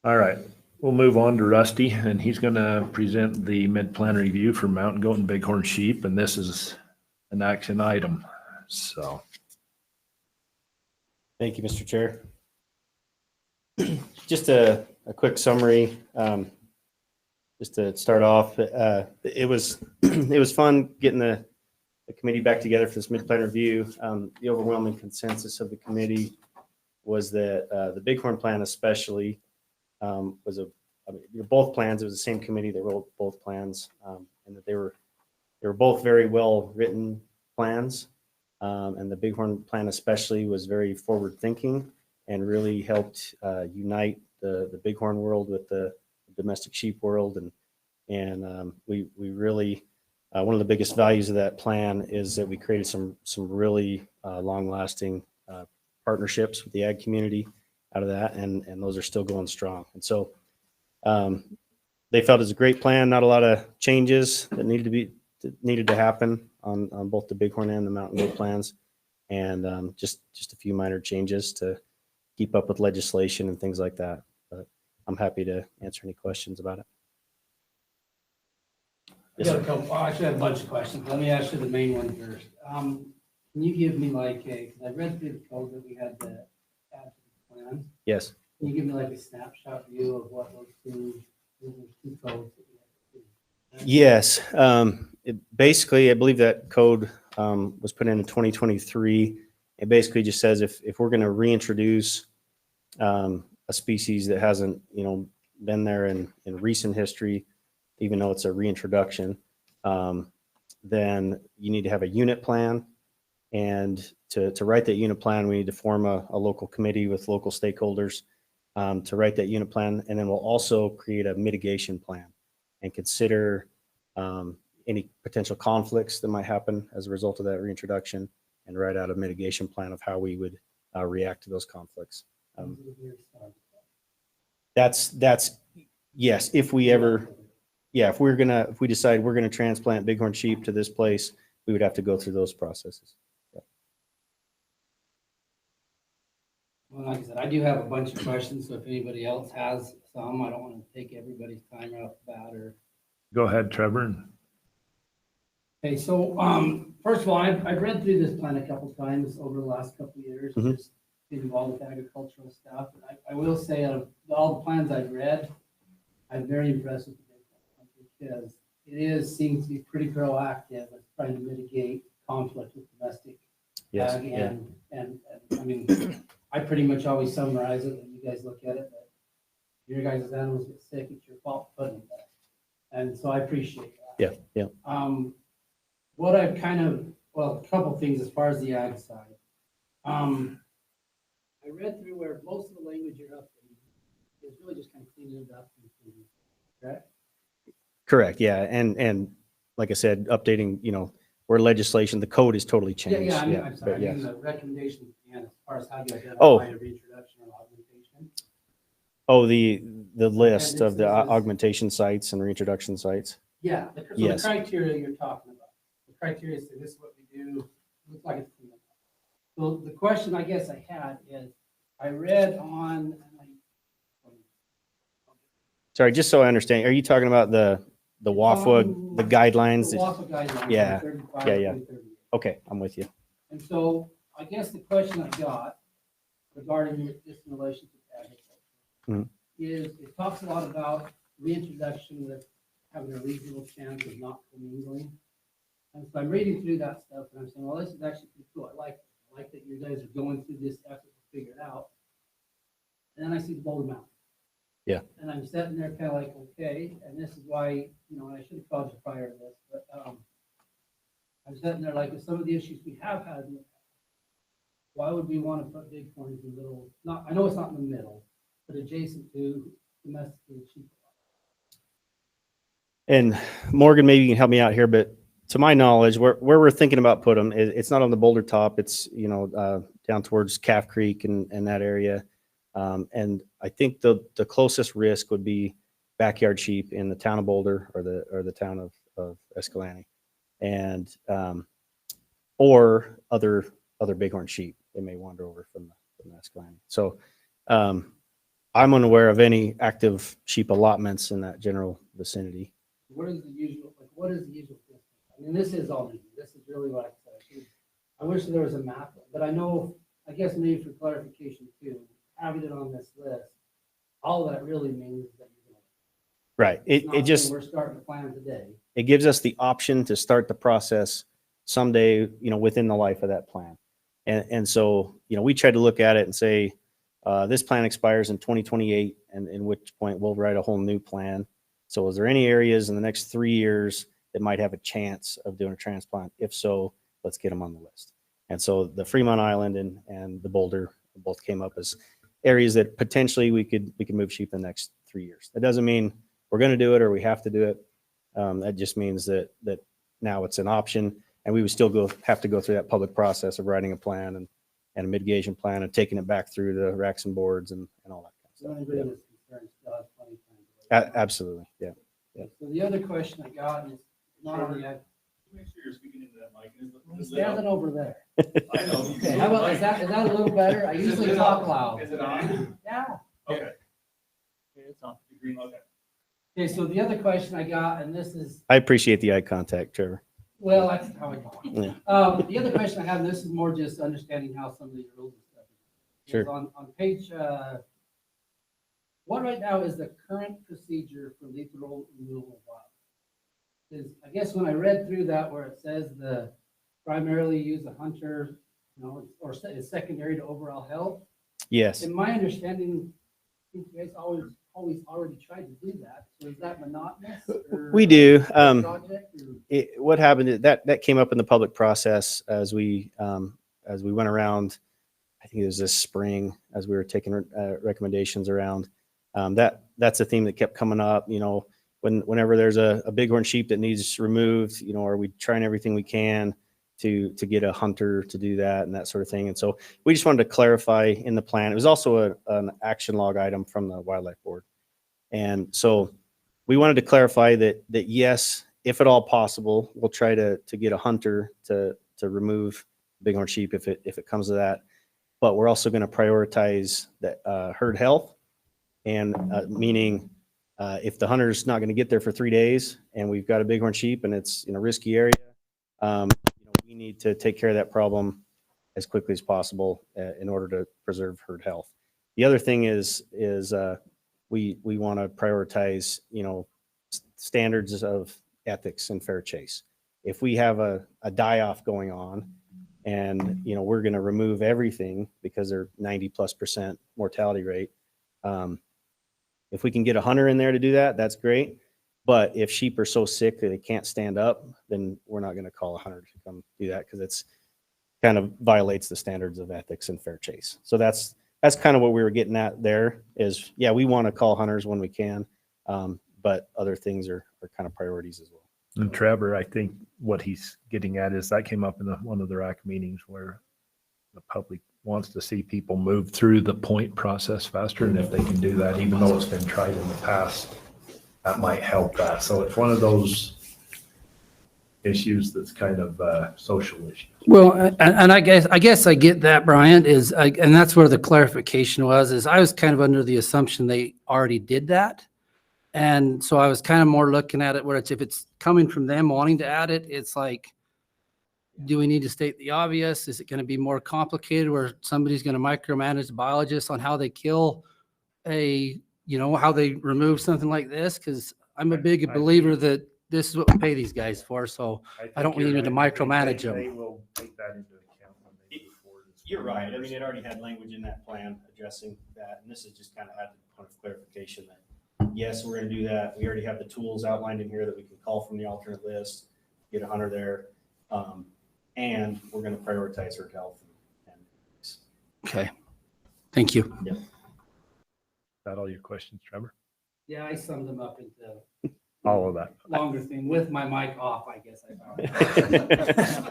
All right, we'll move on to Rusty, and he's going to present the mid-plan review for mountain goat and bighorn sheep, and this is an action item. So, thank you, Mr. Chair. Just a quick summary. Just to start off, it was fun getting the committee back together for this mid-plan review. The overwhelming consensus of the committee was that the bighorn plan especially was both plans. It was the same committee that wrote both plans, and that they were both very well written plans. And the bighorn plan especially was very forward thinking and really helped unite the bighorn world with the domestic sheep world. And we really, one of the biggest values of that plan is that we created some really long-lasting partnerships with the ag community out of that, and those are still going strong. And so they felt it was a great plan. Not a lot of changes that needed to happen on both the bighorn and the mountain goat plans, and just a few minor changes to keep up with legislation and things like that. But I'm happy to answer any questions about it. I got a couple, I actually have a bunch of questions. Let me ask you the main one first. Can you give me because I read through the code that we had to add to the plan. Yes. Can you give me a snapshot view of what those two codes that we had to do? Yes. Basically, I believe that code was put in 2023. It basically just says if we're going to reintroduce a species that hasn't, been there in recent history, even though it's a reintroduction, then you need to have a unit plan. And to write that unit plan, we need to form a local committee with local stakeholders to write that unit plan. And then we'll also create a mitigation plan and consider any potential conflicts that might happen as a result of that reintroduction, and write out a mitigation plan of how we would react to those conflicts. That's yes. If we decide we're gonna transplant bighorn sheep to this place, we would have to go through those processes. Yeah. Well, like I said, I do have a bunch of questions, so if anybody else has some, I don't want to take everybody's time right off the bat. Go ahead, Trevor. Okay, so first of all, I've read through this plan a couple times over the last couple of years, just been involved with agricultural stuff. And I will say, out of all the plans I've read, I'm very impressed with the big one, because it seems to be pretty proactive with trying to mitigate conflict with domestic ag. And I mean, I pretty much always summarize it when you guys look at it, that your guys' animals get sick, it's your fault for putting them there. And so I appreciate that. Yeah. What I've kind of well, a couple things as far as the ag side. I read through where most of the language you're updating is really just kind of cleaning it up and cleaning, correct? Correct. Yeah. And like I said, updating, where legislation, the code is totally changed. Yeah, I'm sorry, but I mean yes. the recommendation at the end as far as how you identify Oh. a reintroduction or augmentation. Oh, the list of the Appendix is- augmentation sites and reintroduction sites. Yeah, so the Yes. criteria you're talking about, the criteria say this is what we do, looks like it's clean up. So the question I guess I had is, I read on, Sorry, just so I understand, are you talking about the WAFWA, the guidelines? the WAFA guidelines. Yeah, 35 yeah, yeah. and 38. Okay, I'm with you. And so I guess the question I got regarding this in relation to agriculture Mhm. is it talks a lot about reintroduction with having a reasonable chance of not commingling. And so I'm reading through that stuff and I'm saying, well, this is actually pretty cool. I like it. I like that you guys are going through this effort to figure it out. And then I see the Boulder Mountain. Yeah. And I'm sitting there kind of like, okay, and this is why, and I should have called you prior to this, but I'm sitting there like with some of the issues we have had in the past, why would we want to put bighorns in the middle? Not, I know it's not in the middle, but adjacent to domesticated sheep. And Morgan, maybe you can help me out here, but to my knowledge, where we're thinking about put them, it's not on the Boulder top. It's, down towards Calf Creek and that area. And I think the closest risk would be backyard sheep in the town of Boulder or the town of Escalante, and or other bighorn sheep. They may wander over from Escalante. So I'm unaware of any active sheep allotments in that general vicinity. What is the usual distance? I mean, this is all new. This is really what I said. I wish there was a map, but I guess maybe for clarification too, having it on this list, all that really means is that you're going to. Right. It just, we're starting to plan today. it gives us the option to start the process someday, within the life of that plan. And so, we tried to look at it and say, this plan expires in 2028, and in which point we'll write a whole new plan. So is there any areas in the next 3 years that might have a chance of doing a transplant? If so, let's get them on the list. And so the Fremont Island and the Boulder both came up as areas that potentially we could move sheep in the next 3 years. That doesn't mean we're going to do it or we have to do it. That just means that now it's an option, and we would still have to go through that public process of writing a plan and a mitigation plan and taking it back through the RACs and boards and all that kind of stuff. Absolutely. Yeah. So the other question I got is not on the. Make sure you're speaking into that mic. He's standing over there. I know. Okay, how about, is that a little better? I usually talk loud. Is it on? Yeah. Okay. It's on. Okay. Okay, so the other question I got, and this is, I appreciate the eye contact, Trevor. well, that's how I go. Yeah. The other question I have, and this is more just understanding how some of these rules and stuff. is Sure. On page, what right now is the current procedure for lethal removal of wild? Is, I guess when I read through that where it says the primarily use a hunter, or is secondary to overall health. Yes. In my understanding, I think you guys always already tried to do that. So is that monotonous? Or We do. project, or- What happened is that came up in the public process as we went around. I think it was this spring as we were taking recommendations around. That's a theme that kept coming up. Whenever there's a bighorn sheep that needs removed, are we trying everything we can to get a hunter to do that and that sort of thing? And so we just wanted to clarify in the plan. It was also an action log item from the Wildlife Board. And so we wanted to clarify that yes, if at all possible, we'll try to get a hunter to remove bighorn sheep if it comes to that. But we're also going to prioritize the herd health, and meaning if the hunter's not going to get there for 3 days and we've got a bighorn sheep and it's in a risky area, we need to take care of that problem as quickly as possible in order to preserve herd health. The other thing is we want to prioritize, standards of ethics and fair chase. If we have a die-off going on and, we're going to remove everything because they're 90+% mortality rate, if we can get a hunter in there to do that, that's great. But if sheep are so sick that they can't stand up, then we're not going to call a hunter to come do that because it's kind of violates the standards of ethics and fair chase. So that's kind of what we were getting at there is, yeah, we want to call hunters when we can, but other things are kind of priorities as well. And Trevor, I think what he's getting at is that came up in one of the RAC meetings where the public wants to see people move through the point process faster. And if they can do that, even though it's been tried in the past, that might help that. So it's one of those issues that's kind of a social issue. Well, and I guess I get that, Brian, and that's where the clarification is I was kind of under the assumption they already did that. And so I was kind of more looking at it where if it's coming from them wanting to add it, it's like, do we need to state the obvious? Is it going to be more complicated where somebody's going to micromanage the biologists on how they kill how they remove something like this? Because I'm a big believer that this is what we pay these guys for. So I don't need to micromanage them. They will take that into account when they move forward. You're right. I mean, it already had language in that plan addressing that. And this is just kind of had a point of clarification that, yes, we're going to do that. We already have the tools outlined in here that we can call from the alternate list, get a hunter there. And we're going to prioritize her health. Okay. Thank you. Yep. Is that all your questions, Trevor? Yeah, I summed them up into All of that. longer thing with my mic off, I guess I found.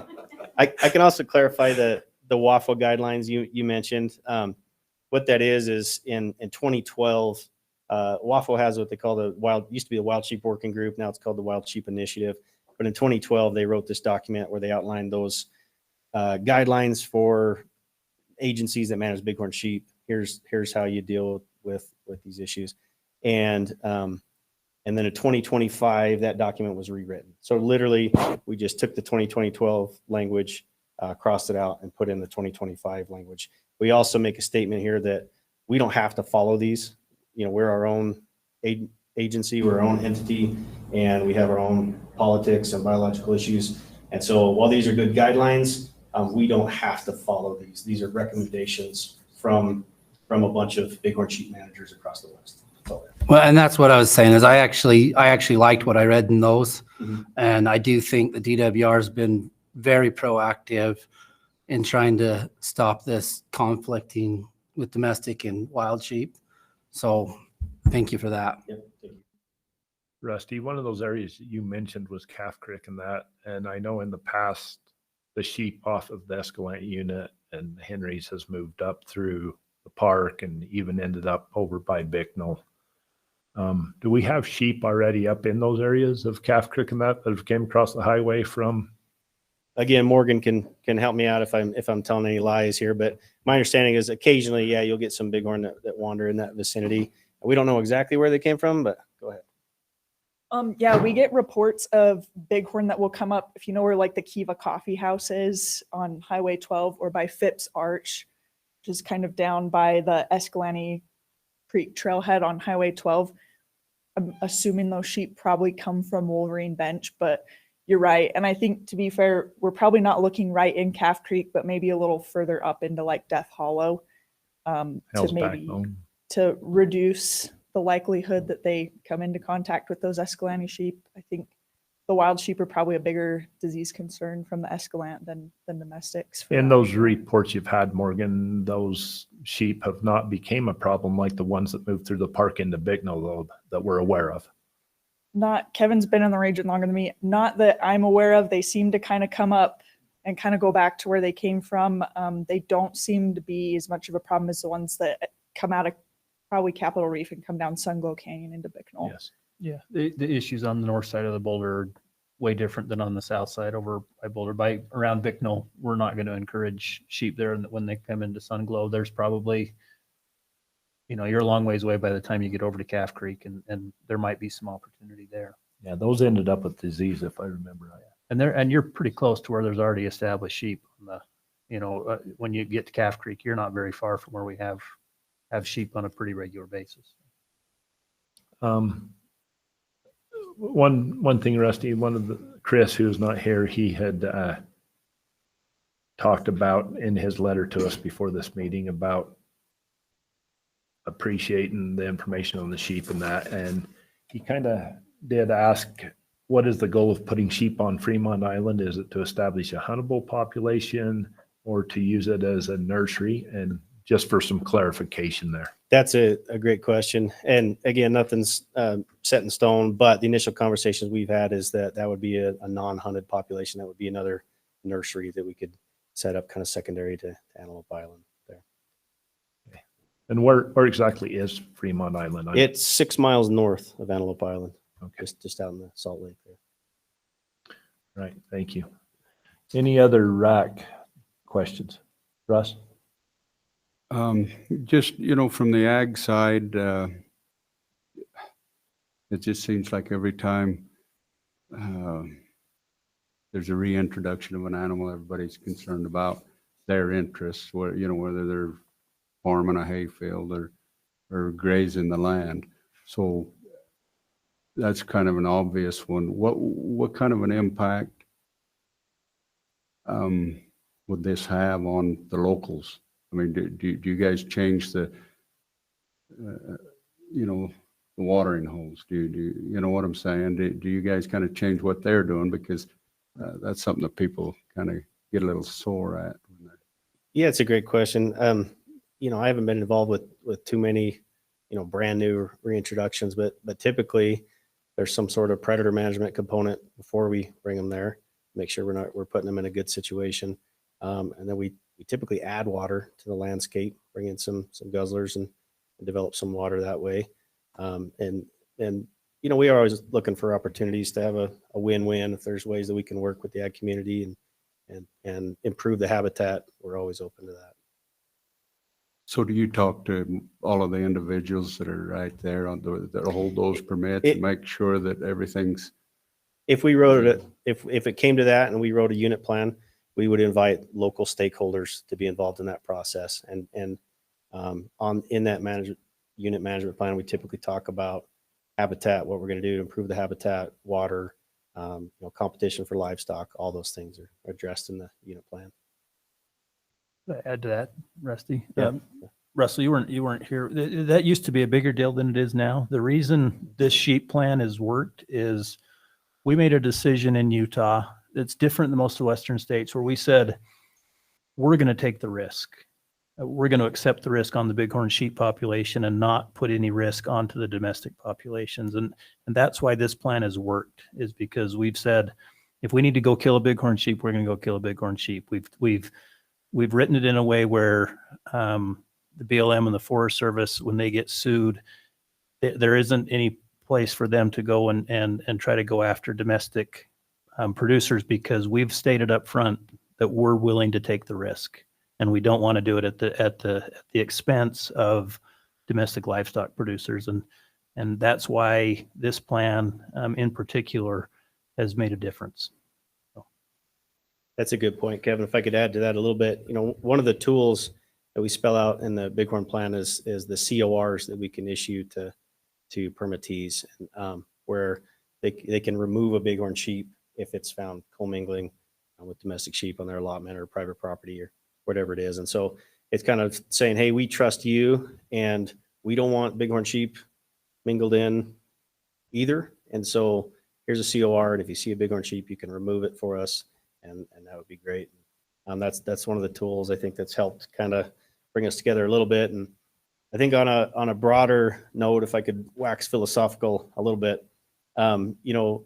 I can also clarify the WAFO guidelines you mentioned. What that is in 2012, WAFO has what they call used to be the Wild Sheep Working Group. Now it's called the Wild Sheep Initiative. But in 2012, they wrote this document where they outlined those guidelines for agencies that manage bighorn sheep. Here's how you deal with these issues. And then in 2025, that document was rewritten. So literally, we just took the 2012 language, crossed it out, and put in the 2025 language. We also make a statement here that we don't have to follow these. We're our own agency, we're our own entity, and we have our own politics and biological issues. And so while these are good guidelines, we don't have to follow these. These are recommendations from a bunch of bighorn sheep managers across the West. Well, and that's what I was saying is I actually liked what I read in those. Mhm. And I do think the DWR has been very proactive in trying to stop this conflicting with domestic and wild sheep. So thank you for that. Yep, thank you. Rusty, one of those areas you mentioned was Calf Creek and I know in the past, the sheep off of the Escalante unit and Henry's has moved up through the park and even ended up over by Bicknell. Do we have sheep already up in those areas of Calf Creek and that have came across the highway from? Again, Morgan can help me out if I'm telling any lies here, but my understanding is occasionally, yeah, you'll get some bighorn that wander in that vicinity. We don't know exactly where they came from, but go ahead. Yeah, we get reports of bighorn that will come up, if you know where like the Kiva Coffee House is on Highway 12 or by Phipps Arch, which is kind of down by the Escalante Creek trailhead on Highway 12. I'm assuming those sheep probably come from Wolverine Bench, but you're right. And I think, to be fair, we're probably not looking right in Calf Creek, but maybe a little further up into like Death Hollow to reduce the likelihood that they come into contact with those Escalante sheep. I think the wild sheep are probably a bigger disease concern from the Escalante than domestics. In those reports you've had, Morgan, those sheep have not became a problem like the ones that moved through the park into Bicknell, though, that we're aware of. Kevin's been in the region longer than me. Not that I'm aware of. They seem to kind of come up and kind of go back to where they came from. They don't seem to be as much of a problem as the ones that come out of probably Capitol Reef and come down Sunglow Canyon into Bicknell. Yes. Yeah, the issues on the north side of the boulder are way different than on the south side over by Boulder. By around Bicknell, we're not going to encourage sheep there. And when they come into Sunglow, there's probably, you're a long ways away by the time you get over to Calf Creek, and there might be some opportunity there. Yeah, those ended up with disease, if I remember right. And you're pretty close to where there's already established sheep on the, when you get to Calf Creek, you're not very far from where we have sheep on a pretty regular basis. One thing, Rusty, Chris, who's not here, he had talked about in his letter to us before this meeting about appreciating the information on the sheep and that, and he kind of did ask, what is the goal of putting sheep on Fremont Island? Is it to establish a huntable population or to use it as a nursery? And just for some clarification there. That's a great question. And again, nothing's set in stone, but the initial conversations we've had is that would be a non-hunted population. That would be another nursery that we could set up kind of secondary to Antelope Island there. And where exactly is Fremont Island? It's 6 miles north of Antelope Island. Okay. Just out in the Salt Lake there. Right. Thank you. Any other RAC questions? Russ? Just, from the ag side, it just seems like every time there's a reintroduction of an animal, everybody's concerned about their interests, whether they're farming a hayfield or grazing the land. So that's kind of an obvious one. What kind of an impact would this have on the locals? I mean, do you guys change the watering holes? Do you know what I'm saying? Do you guys kind of change what they're doing? Because that's something that people kind of get a little sore at. Yeah, it's a great question. I haven't been involved with too many, brand new reintroductions, but typically there's some sort of predator management component before we bring them there. Make sure we're putting them in a good situation. And then we typically add water to the landscape, bring in some guzzlers and develop some water that way. And we are always looking for opportunities to have a win-win. If there's ways that we can work with the ag community and improve the habitat, we're always open to that. So do you talk to all of the individuals that are right there that hold those permits and make sure that everything's? If we wrote it, if it came to that and we wrote a unit plan, we would invite local stakeholders to be involved in that process. And in that unit management plan, we typically talk about habitat, what we're going to do to improve the habitat, water, competition for livestock. All those things are addressed in the unit plan. Add to that, Rusty. Yeah. Russell, you weren't here. That used to be a bigger deal than it is now. The reason this sheep plan has worked is we made a decision in Utah that's different than most of the Western states, where we said, we're going to take the risk. We're going to accept the risk on the bighorn sheep population and not put any risk onto the domestic populations. And that's why this plan has worked, is because we've said, if we need to go kill a bighorn sheep, we're going to go kill a bighorn sheep. We've written it in a way where the BLM and the Forest Service, when they get sued, there isn't any place for them to go and try to go after domestic producers, because we've stated up front that we're willing to take the risk, and we don't want to do it at the expense of domestic livestock producers, and that's why this plan in particular has made a difference. That's a good point, Kevin. If I could add to that a little bit, one of the tools that we spell out in the bighorn plan is the CORs that we can issue to permittees, where they can remove a bighorn sheep if it's found commingling with domestic sheep on their allotment or private property or whatever it is. And so it's kind of saying, hey, we trust you and we don't want bighorn sheep mingled in either. And so here's a COR, and if you see a bighorn sheep, you can remove it for us, and that would be great. That's one of the tools I think that's helped kind of bring us together a little bit. And I think on a broader note, if I could wax philosophical a little bit, in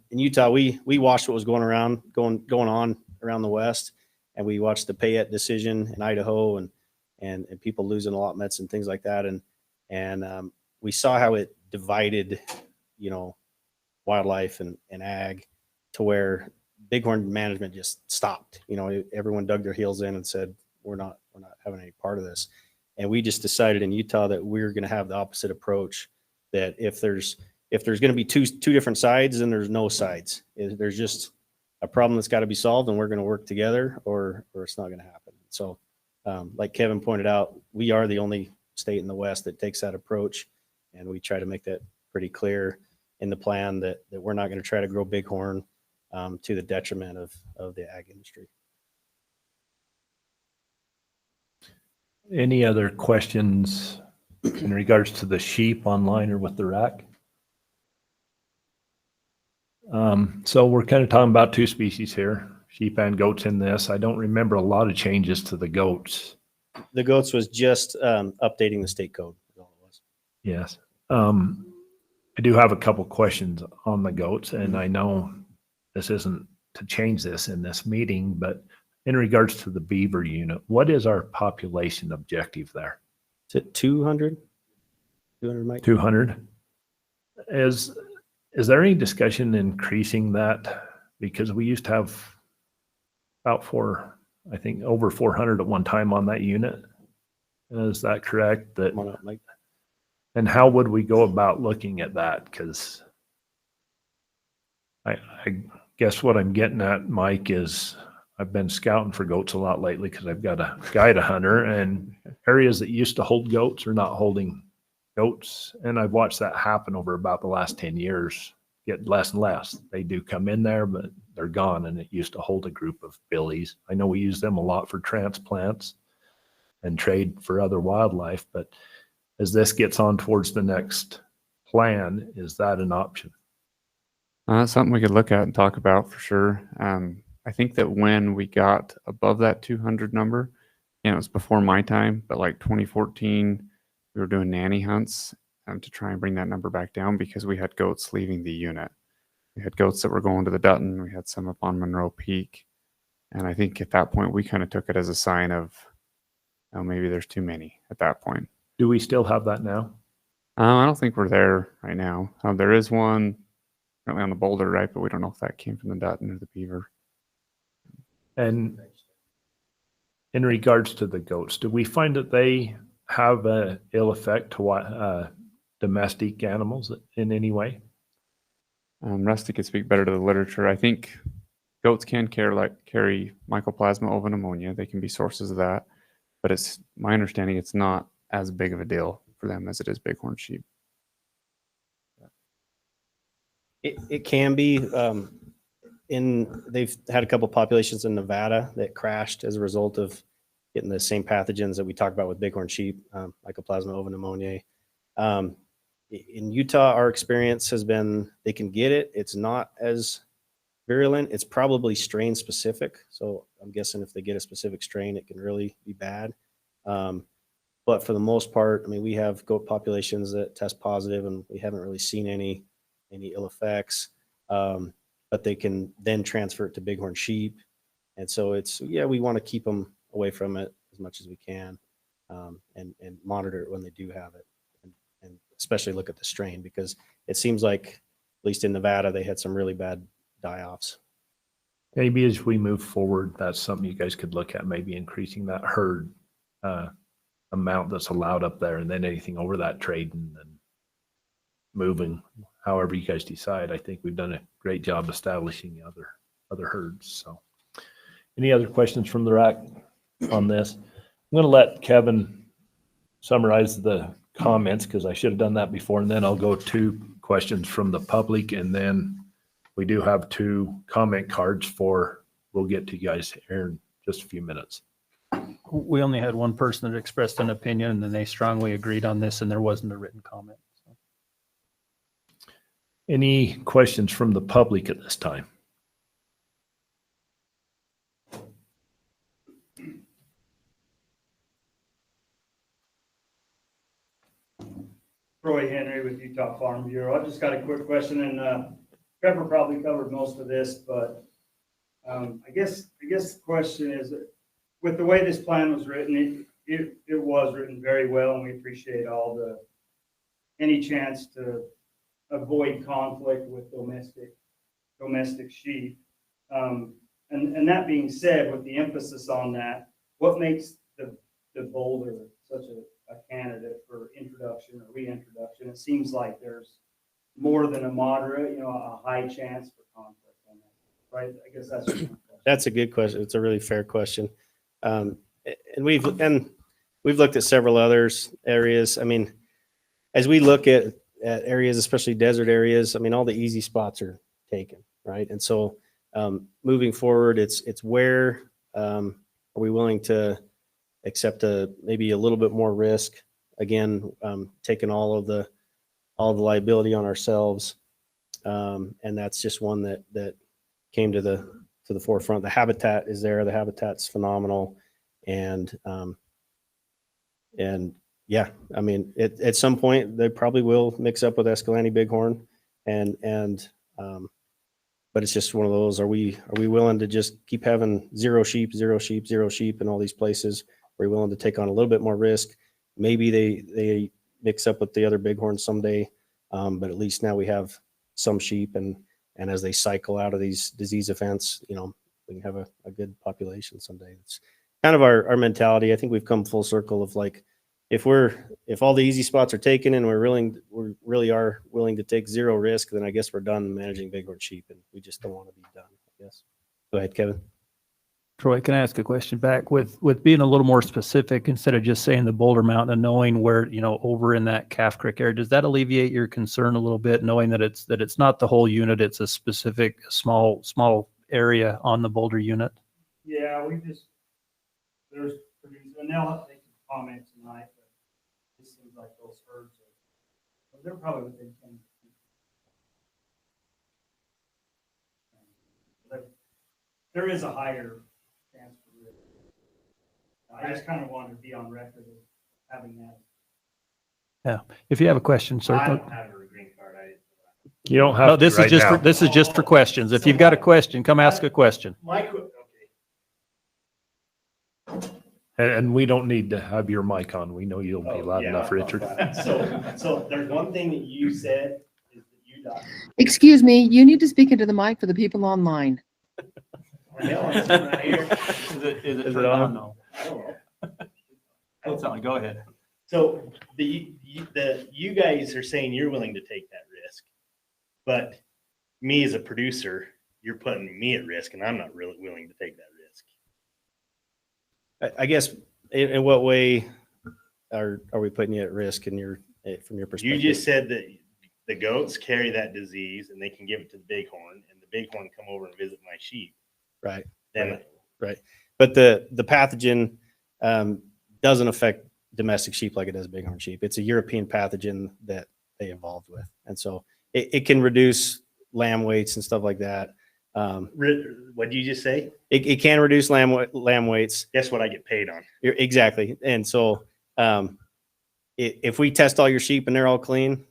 Utah, we watched what was going on around the West, and we watched the Payette decision in Idaho and people losing allotments and things like that. And we saw how it divided, wildlife and ag, to where bighorn management just stopped. Everyone dug their heels in and said, we're not having any part of this. And we just decided in Utah that we're going to have the opposite approach, that if there's going to be two different sides, then there's no sides. There's just a problem that's got to be solved, and we're going to work together, or it's not going to happen. So like Kevin pointed out, we are the only state in the West that takes that approach, and we try to make that pretty clear in the plan that we're not going to try to grow bighorn to the detriment of the ag industry. Any other questions in regards to the sheep online or with the RAC? So we're kind of talking about two species here, sheep and goats in this. I don't remember a lot of changes to the goats. The goats was just updating the state code. Is all it was. Yes. I do have a couple questions on the goats, and I know this isn't to change this in this meeting, but in regards to the beaver unit, what is our population objective there? Is it 200? 200, Mike? 200. Is there any discussion increasing that? Because we used to have about I think over 400 at one time on that unit. Is that correct? Come on up, Mike. And how would we go about looking at that? Because I guess what I'm getting at, Mike, is I've been scouting for goats a lot lately because I've got a guide hunter, and areas that used to hold goats are not holding goats. And I've watched that happen over about the last 10 years, get less and less. They do come in there, but they're gone. And it used to hold a group of billies. I know we use them a lot for transplants and trade for other wildlife, but as this gets on towards the next plan, is that an option? That's something we could look at and talk about for sure. I think that when we got above that 200 number, and it was before my time, but like 2014, we were doing nanny hunts to try and bring that number back down because we had goats leaving the unit. We had goats that were going to the Dutton. We had some up on Monroe Peak. And I think at that point, we kind of took it as a sign of, oh, maybe there's too many at that point. Do we still have that now? I don't think we're there right now. There is one currently on the Boulder, right? But we don't know if that came from the Dutton or the Beaver. And in regards to the goats, do we find that they have a ill effect to what domestic animals in any way? Rusty could speak better to the literature. I think goats can carry mycoplasma over pneumonia. They can be sources of that, but it's my understanding it's not as big of a deal for them as it is bighorn sheep. It can be. They've had a couple populations in Nevada that crashed as a result of getting the same pathogens that we talked about with bighorn sheep, mycoplasma over pneumoniae. In Utah, our experience has been they can get it. It's not as virulent. It's probably strain specific. So I'm guessing if they get a specific strain, it can really be bad. But for the most part, I mean, we have goat populations that test positive, and we haven't really seen any ill effects. But they can then transfer it to bighorn sheep. And so we want to keep them away from it as much as we can, and monitor it when they do have it, and especially look at the strain, because it seems like, at least in Nevada, they had some really bad die-offs. Maybe as we move forward, that's something you guys could look at, maybe increasing that herd amount that's allowed up there, and then anything over that trading and moving, however you guys decide. I think we've done a great job establishing other herds. So any other questions from the RAC on this? I'm going to let Kevin summarize the comments because I should have done that before, and then I'll go to questions from the public, and then we do have 2 comment cards we'll get to you guys here in just a few minutes. We only had one person that expressed an opinion, and then they strongly agreed on this, and there wasn't a written comment. So. Any questions from the public at this time? Roy Henry with Utah Farm Bureau. I've just got a quick question, and Trevor probably covered most of this, but I guess the question is, with the way this plan was written, it was written very well, and we appreciate any chance to avoid conflict with domestic sheep. And that being said, with the emphasis on that, what makes the Boulder such a candidate for introduction or reintroduction? It seems like there's more than a moderate, a high chance for conflict on that, right? I guess that's your question. That's a good question. It's a really fair question. And we've looked at several areas. I mean, as we look at areas, especially desert areas, I mean, all the easy spots are taken, right? And so moving forward, it's where are we willing to accept maybe a little bit more risk? Again, taking all the liability on ourselves. And that's just one that came to the forefront. The habitat is there. The habitat's phenomenal. And yeah, I mean, at some point they probably will mix up with Escalante Bighorn but it's just one of those, are we willing to just keep having zero sheep in all these places? Are we willing to take on a little bit more risk? Maybe they mix up with the other bighorns someday. But at least now we have some sheep and as they cycle out of these disease events, we can have a good population someday. It's kind of our mentality. I think we've come full circle of like, if all the easy spots are taken and we really are willing to take zero risk, then I guess we're done managing bighorn sheep, and we just don't want to be done, I guess. Go ahead, Kevin. Troy, can I ask a question back with being a little more specific instead of just saying the Boulder Mountain and knowing where, over in that Calf Creek area, does that alleviate your concern a little bit, knowing that it's not the whole unit, it's a specific small area on the Boulder unit? Yeah, there's producers, and they'll make comments tonight, but it seems like those herds they're probably within 10 feet. There is a higher chance for risk. I just kind of wanted to be on record of having that. Yeah. If you have a question, sir. I don't have a green card. You don't have No, to this is right just now. this is just for questions. If you've got a question, come ask a question. And we don't need to have your mic on. We know you'll be loud enough, Richard. So there's one thing that you said is that you died. Excuse me, you need to speak into the mic for the people online. Is it on? No. It's on. Go ahead. So you guys are saying you're willing to take that risk, but me as a producer, you're putting me at risk, and I'm not really willing to take that risk. I guess, in what way are we putting you at risk from your perspective? You just said that the goats carry that disease and they can give it to the bighorn, and the bighorn come over and visit my sheep. Right. Then Right. But the pathogen doesn't affect domestic sheep like it does bighorn sheep. It's a European pathogen that they evolved with. And so it can reduce lamb weights and stuff like that. what did you just say? It can reduce lamb weights. Guess what I get paid on? Exactly. And so if we test all your sheep and they're all clean,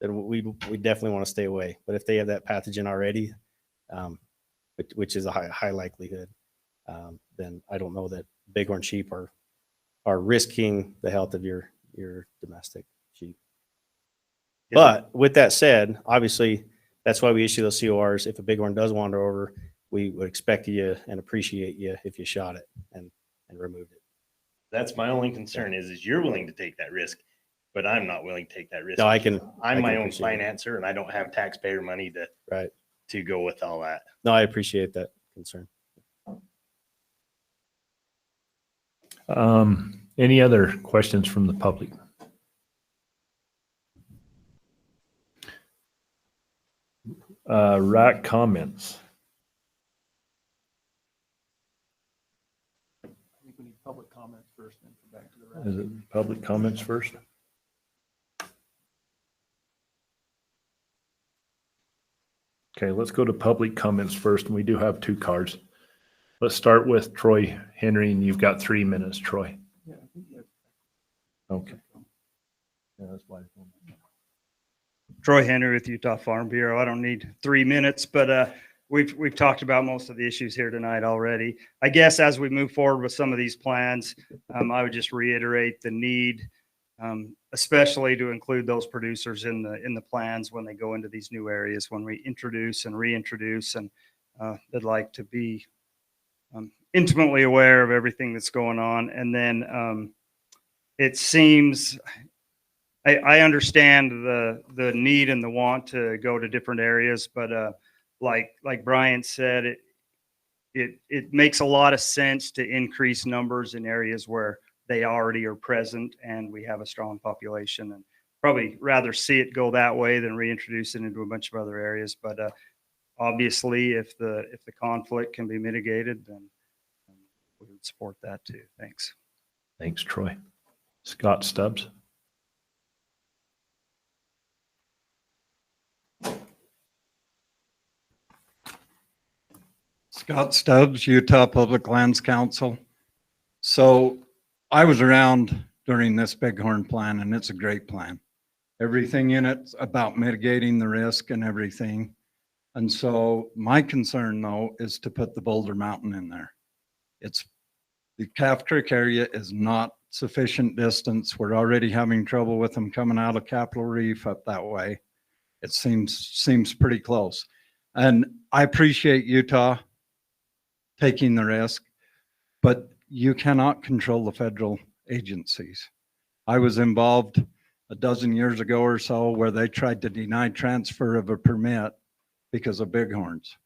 then we definitely want to stay away. But if they have that pathogen already, which is a high likelihood, then I don't know that bighorn sheep are risking the health of your domestic sheep. But with that said, obviously, that's why we issue those CORs. If a bighorn does wander over, we would expect you and appreciate you if you shot it and removed it. That's my only concern is you're willing to take that risk, but I'm not willing to take that risk. No, I'm my own appreciate it. financer, and I don't have taxpayer money to go with all that. No, I appreciate that concern. Any other questions from the public? RAC comments. I think we need public comments first, then come back to the rest. Is it public comments first? Okay, let's go to public comments first, and we do have 2 cards. Let's start with Troy Henry, and you've got 3 minutes, Troy. Yeah, I think that's Okay. Yeah, that's why. Troy Henry with Utah Farm Bureau. I don't need 3 minutes, but we've talked about most of the issues here tonight already. I guess as we move forward with some of these plans, I would just reiterate the need, especially to include those producers in the plans when they go into these new areas, when we introduce and reintroduce, and they'd like to be intimately aware of everything that's going on. And then it seems I understand the need and the want to go to different areas, but like Brian said, it makes a lot of sense to increase numbers in areas where they already are present and we have a strong population, and probably rather see it go that way than reintroduce it into a bunch of other areas. But obviously, if the conflict can be mitigated, then we would support that too. Thanks. Thanks, Troy. Scott Scott Stubbs, Utah Public Lands Council. So I was around during this Bighorn plan, and it's a great plan. Everything in it's about mitigating the risk and everything. And so my concern though is to put the Boulder Mountain in there. It's the Calf Creek area is not sufficient distance. We're already having trouble with them coming out of Capitol Reef up that way. It seems pretty close. And I appreciate Utah taking the risk, but you cannot control the federal agencies. I was involved a dozen years ago or so where they tried to deny transfer of a permit because of bighorns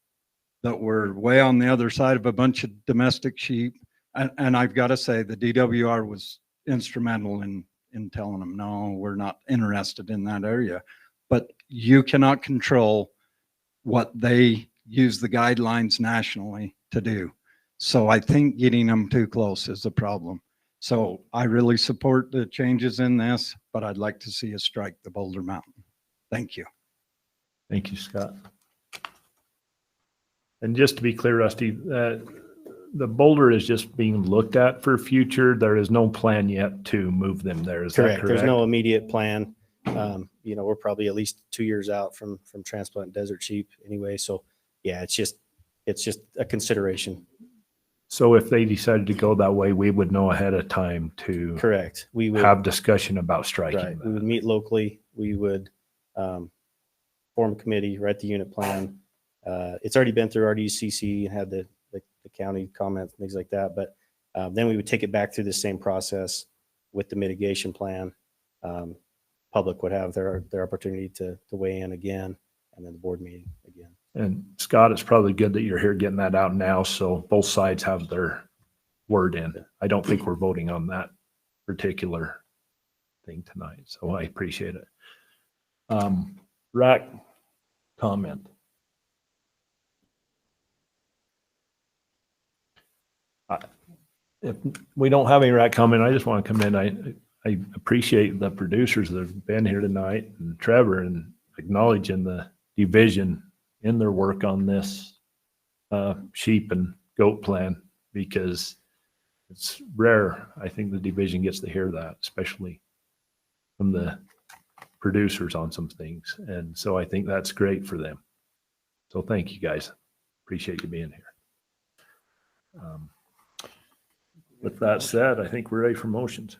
that were way on the other side of a bunch of domestic sheep. And I've got to say the DWR was instrumental in telling them, no, we're not interested in that area. But you cannot control what they use the guidelines nationally to do. So I think getting them too close is the problem. So I really support the changes in this, but I'd like to see us strike the Boulder Mountain. Thank you. Thank you, Scott. And just to be clear, Rusty, the Boulder is just being looked at for future. There is no plan yet to move them there. Is that correct? There's no immediate plan. You know, we're probably at least 2 years out from transplanting desert sheep anyway. So yeah, it's just a consideration. So if they decided to go that way, we would know ahead of time to correct. We would have discussion about striking. Right. We would meet locally. We would form a committee, write the unit plan. It's already been through RDCC and had the county comments, things like that. But then we would take it back through the same process with the mitigation plan. Public would have their opportunity to weigh in again, and then the board meeting again. And Scott, it's probably good that you're here getting that out now, so both sides have their word in. I don't think we're voting on that particular thing tonight, so I appreciate it. RAC comment. If we don't have any RAC comment, I just want to come in. I appreciate the producers that have been here tonight and Trevor and acknowledging the division in their work on this sheep and goat plan, because it's rare. I think the division gets to hear that, especially from the producers on some things. And so I think that's great for them. So thank you guys. Appreciate you being here. With that said, I think we're ready for motions.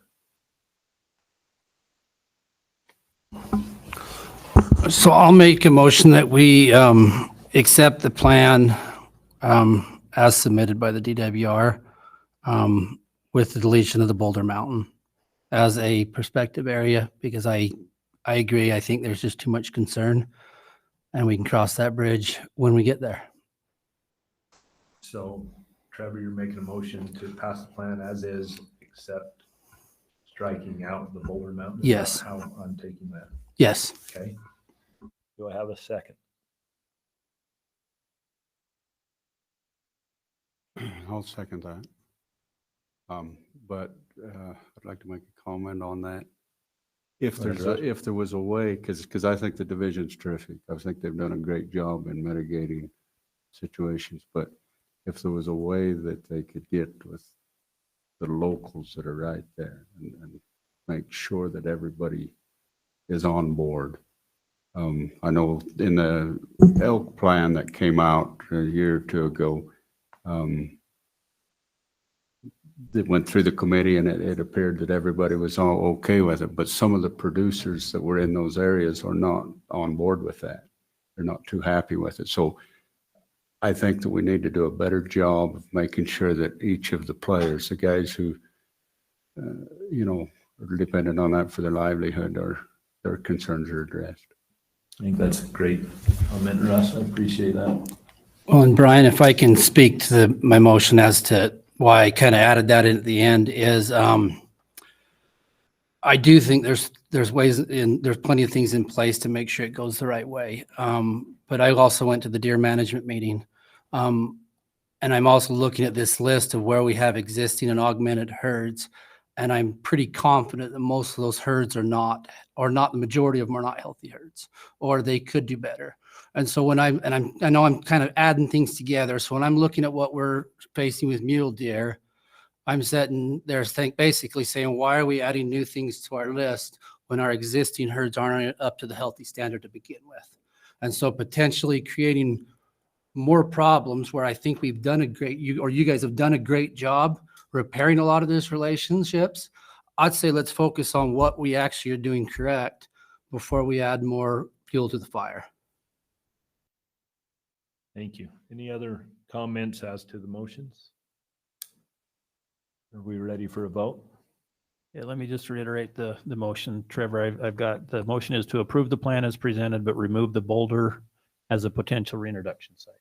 So I'll make a motion that we accept the plan as submitted by the DWR with the deletion of the Boulder Mountain as a prospective area, because I agree. I think there's just too much concern, and we can cross that bridge when we get there. So Trevor, you're making a motion to pass the plan as is, except striking out the Boulder Mountain? Is Yes. that how I'm taking that? Yes. Okay. Do I have a second? I'll second that. But I'd like to make a comment on that. If there was a way, because I think the division's terrific. I think they've done a great job in mitigating situations. But if there was a way that they could get with the locals that are right there and make sure that everybody is on board. I know in the elk plan that came out a year or two ago, that went through the committee, and it appeared that everybody was all okay with it. But some of the producers that were in those areas are not on board with that. They're not too happy with it. So I think that we need to do a better job of making sure that each of the players, the guys who, are dependent on that for their livelihood, their concerns are addressed. I think that's a great comment, Russ. I appreciate that. Well, and Brian, if I can speak to my motion as to why I kind of added that in at the end is, I do think there's ways there's plenty of things in place to make sure it goes the right way. But I also went to the deer management meeting. And I'm also looking at this list of where we have existing and augmented herds. And I'm pretty confident that most of those herds are not, or not the majority of them are not healthy herds, or they could do better. And so I know I'm kind of adding things together. So when I'm looking at what we're facing with mule deer, I'm sitting there basically saying, why are we adding new things to our list when our existing herds aren't up to the healthy standard to begin with? And so potentially creating more problems where I think we've done a great, you guys have done a great job repairing a lot of these relationships. I'd say let's focus on what we actually are doing correct before we add more fuel to the fire. Thank you. Any other comments as to the motions? Are we ready for a vote? Yeah, let me just reiterate the motion. Trevor, I've got, the motion is to approve the plan as presented, but remove the boulder as a potential reintroduction site.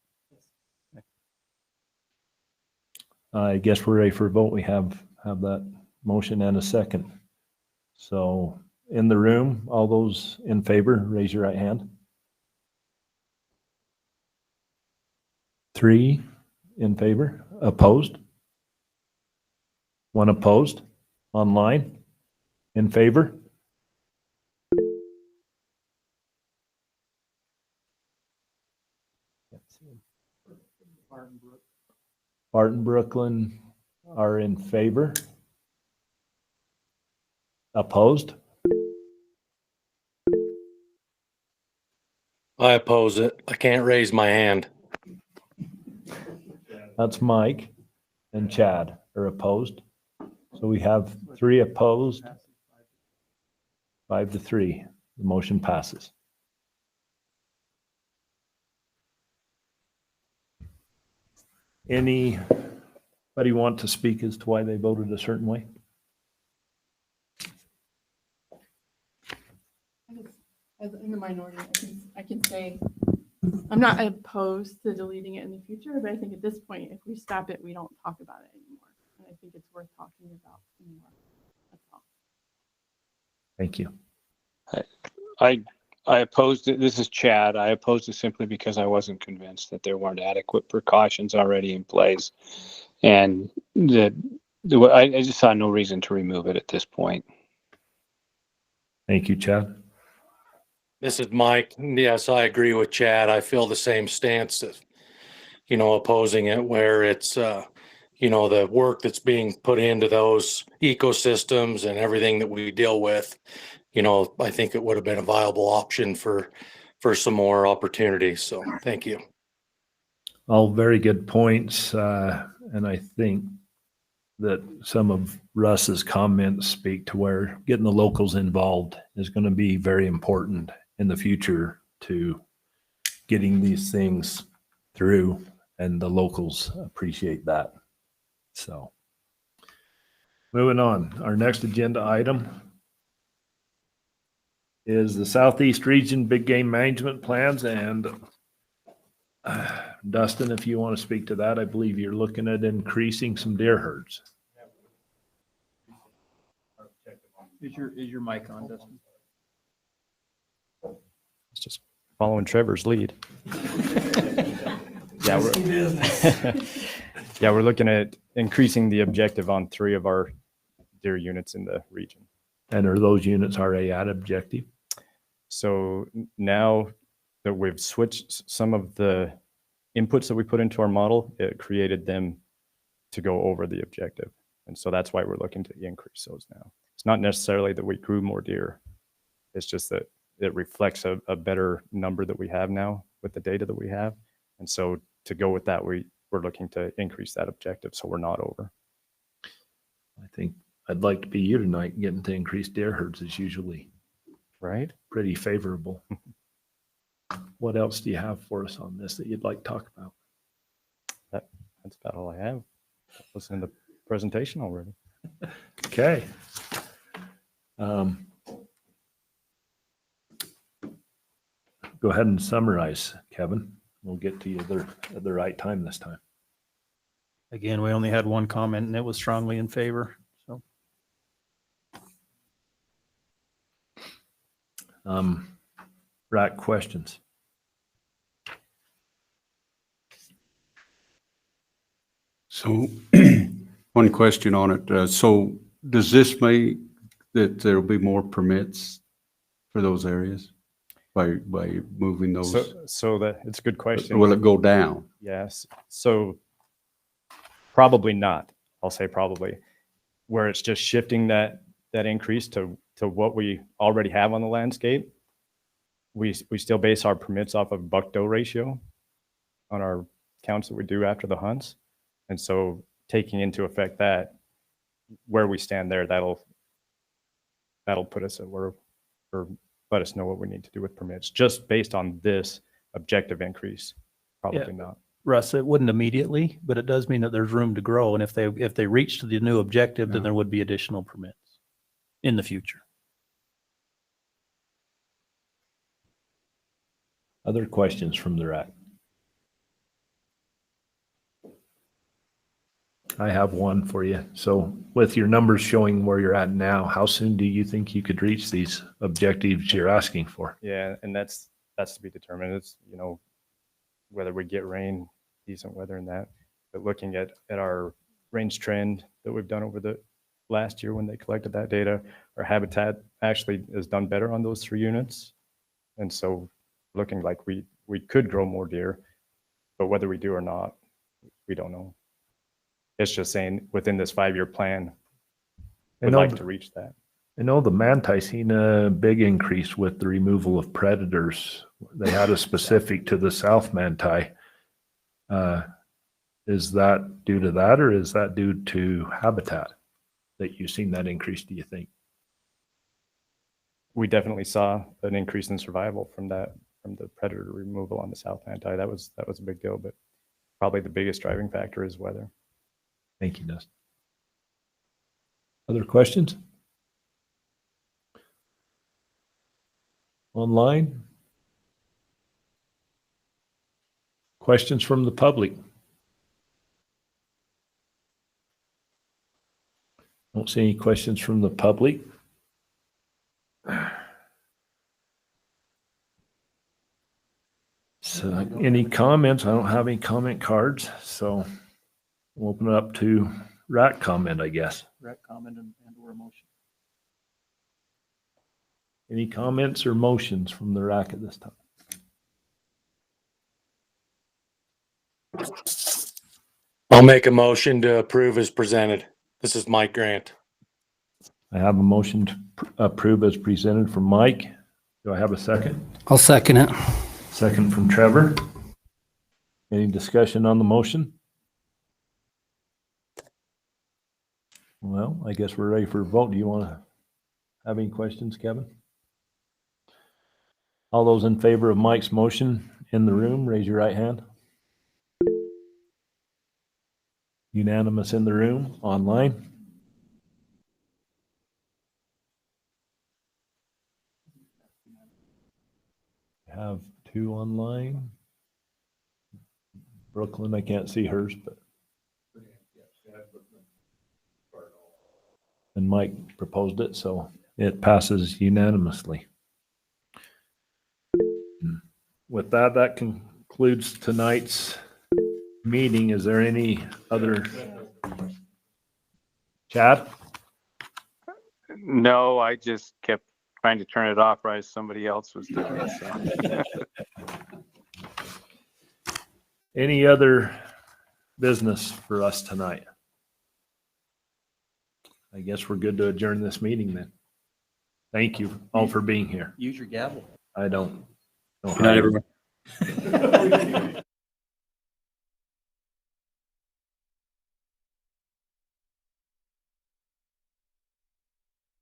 I guess we're ready for a vote. We have that motion and a second. So in the room, all those in favor, raise your right hand. 3 in favor, opposed? 1 opposed. Online, in favor? Barton, Brooklyn are in favor. Opposed? I oppose it. I can't raise my hand. That's Mike and Chad are opposed. So we have 3 opposed, 5-3. The motion passes. Anybody want to speak as to why they voted a certain way? As in the minority, I can say I'm not opposed to deleting it in the future, but I think at this point, if we stop it, we don't talk about it anymore. And I think it's worth talking about anymore. That's all. Thank you. I opposed it. This is Chad. I opposed it simply because I wasn't convinced that there weren't adequate precautions already in place, and I just saw no reason to remove it at this point. Thank you, Chad. This is Mike. Yes, I agree with Chad. I feel the same stance of, opposing it where it's, the work that's being put into those ecosystems and everything that we deal with. I think it would have been a viable option for some more opportunities. So thank you. All very good points. And I think that some of Russ's comments speak to where getting the locals involved is going to be very important in the future to getting these things through, and the locals appreciate that. So moving on, our next agenda item is the Southeast Region Big Game Management Plans. And Dustin, if you want to speak to that, I believe you're looking at increasing some deer herds. Is your mic on, Dustin? It's just following Trevor's lead. Yeah, we're looking at increasing the objective on 3 of our deer units in the region. And are those units already at objective? So now that we've switched some of the inputs that we put into our model, it created them to go over the objective. And so that's why we're looking to increase those now. It's not necessarily that we grew more deer. It's just that it reflects a better number that we have now with the data that we have. And so to go with that, we're looking to increase that objective so we're not over. I think I'd like to be you tonight. Getting to increase deer herds is usually pretty favorable. What else do you have for us on this that you'd like to talk about? That's about all I have. Listen to the presentation already. Okay. Go ahead and summarize, Kevin. We'll get to you at the right time this time. Again, we only had one comment and it was strongly in favor. So RAC questions. So one question on it. So does this make that there'll be more permits for those areas by moving those? So that it's a good question. Will it go down? Yes. So probably not. I'll say probably, where it's just shifting that increase to what we already have on the landscape. We still base our permits off of buck-doe ratio on our counts that we do after the hunts. And so taking into effect that, where we stand there, that'll put us at where, or let us know what we need to do with permits, just based on this objective increase. Probably not. Russ, it wouldn't immediately, but it does mean that there's room to grow. And if they reach the new objective, then there would be additional permits in the future. Other questions from the RAC? I have one for you. So with your numbers showing where you're at now, how soon do you think you could reach these objectives you're asking for? Yeah, and that's to be determined. It's, whether we get rain, decent weather and that, but looking at our range trend that we've done over the last year when they collected that data, our habitat actually has done better on those 3 units. And so looking like we could grow more deer, but whether we do or not, we don't know. It's just saying within this 5-year plan, we'd like to reach that. I know the manti seen a big increase with the removal of predators. They had a specific to the South manti. Is that due to that, or is that due to habitat that you've seen that increase, do you think? We definitely saw an increase in survival from the predator removal on the South manti. That was a big deal, but probably the biggest driving factor is weather. Thank you, Dustin. Other questions? Online? Questions from the public? Don't see any questions from the public. So any comments? I don't have any comment cards, so we'll open it up to RAC comment, I guess. RAC comment and or motion. Any comments or motions from the RAC at this time? I'll make a motion to approve as presented. This is Mike Grant. I have a motion to approve as presented from Mike. Do I have a second? I'll second it. Second from Trevor. Any discussion on the motion? Well, I guess we're ready for a vote. Do you want to have any questions, Kevin? All those in favor of Mike's motion in the room, raise your right hand. Unanimous in the room, online. We have 2 online. Brooklyn, I can't see hers, but. And Mike proposed it, so it passes unanimously. With that, that concludes tonight's meeting. Is there any other? Chad? No, I just kept trying to turn it off right as somebody else was doing it. So. Any other business for us tonight? I guess we're good to adjourn this meeting then. Thank you all for being here. Use your gavel. I don't. Good night, everyone.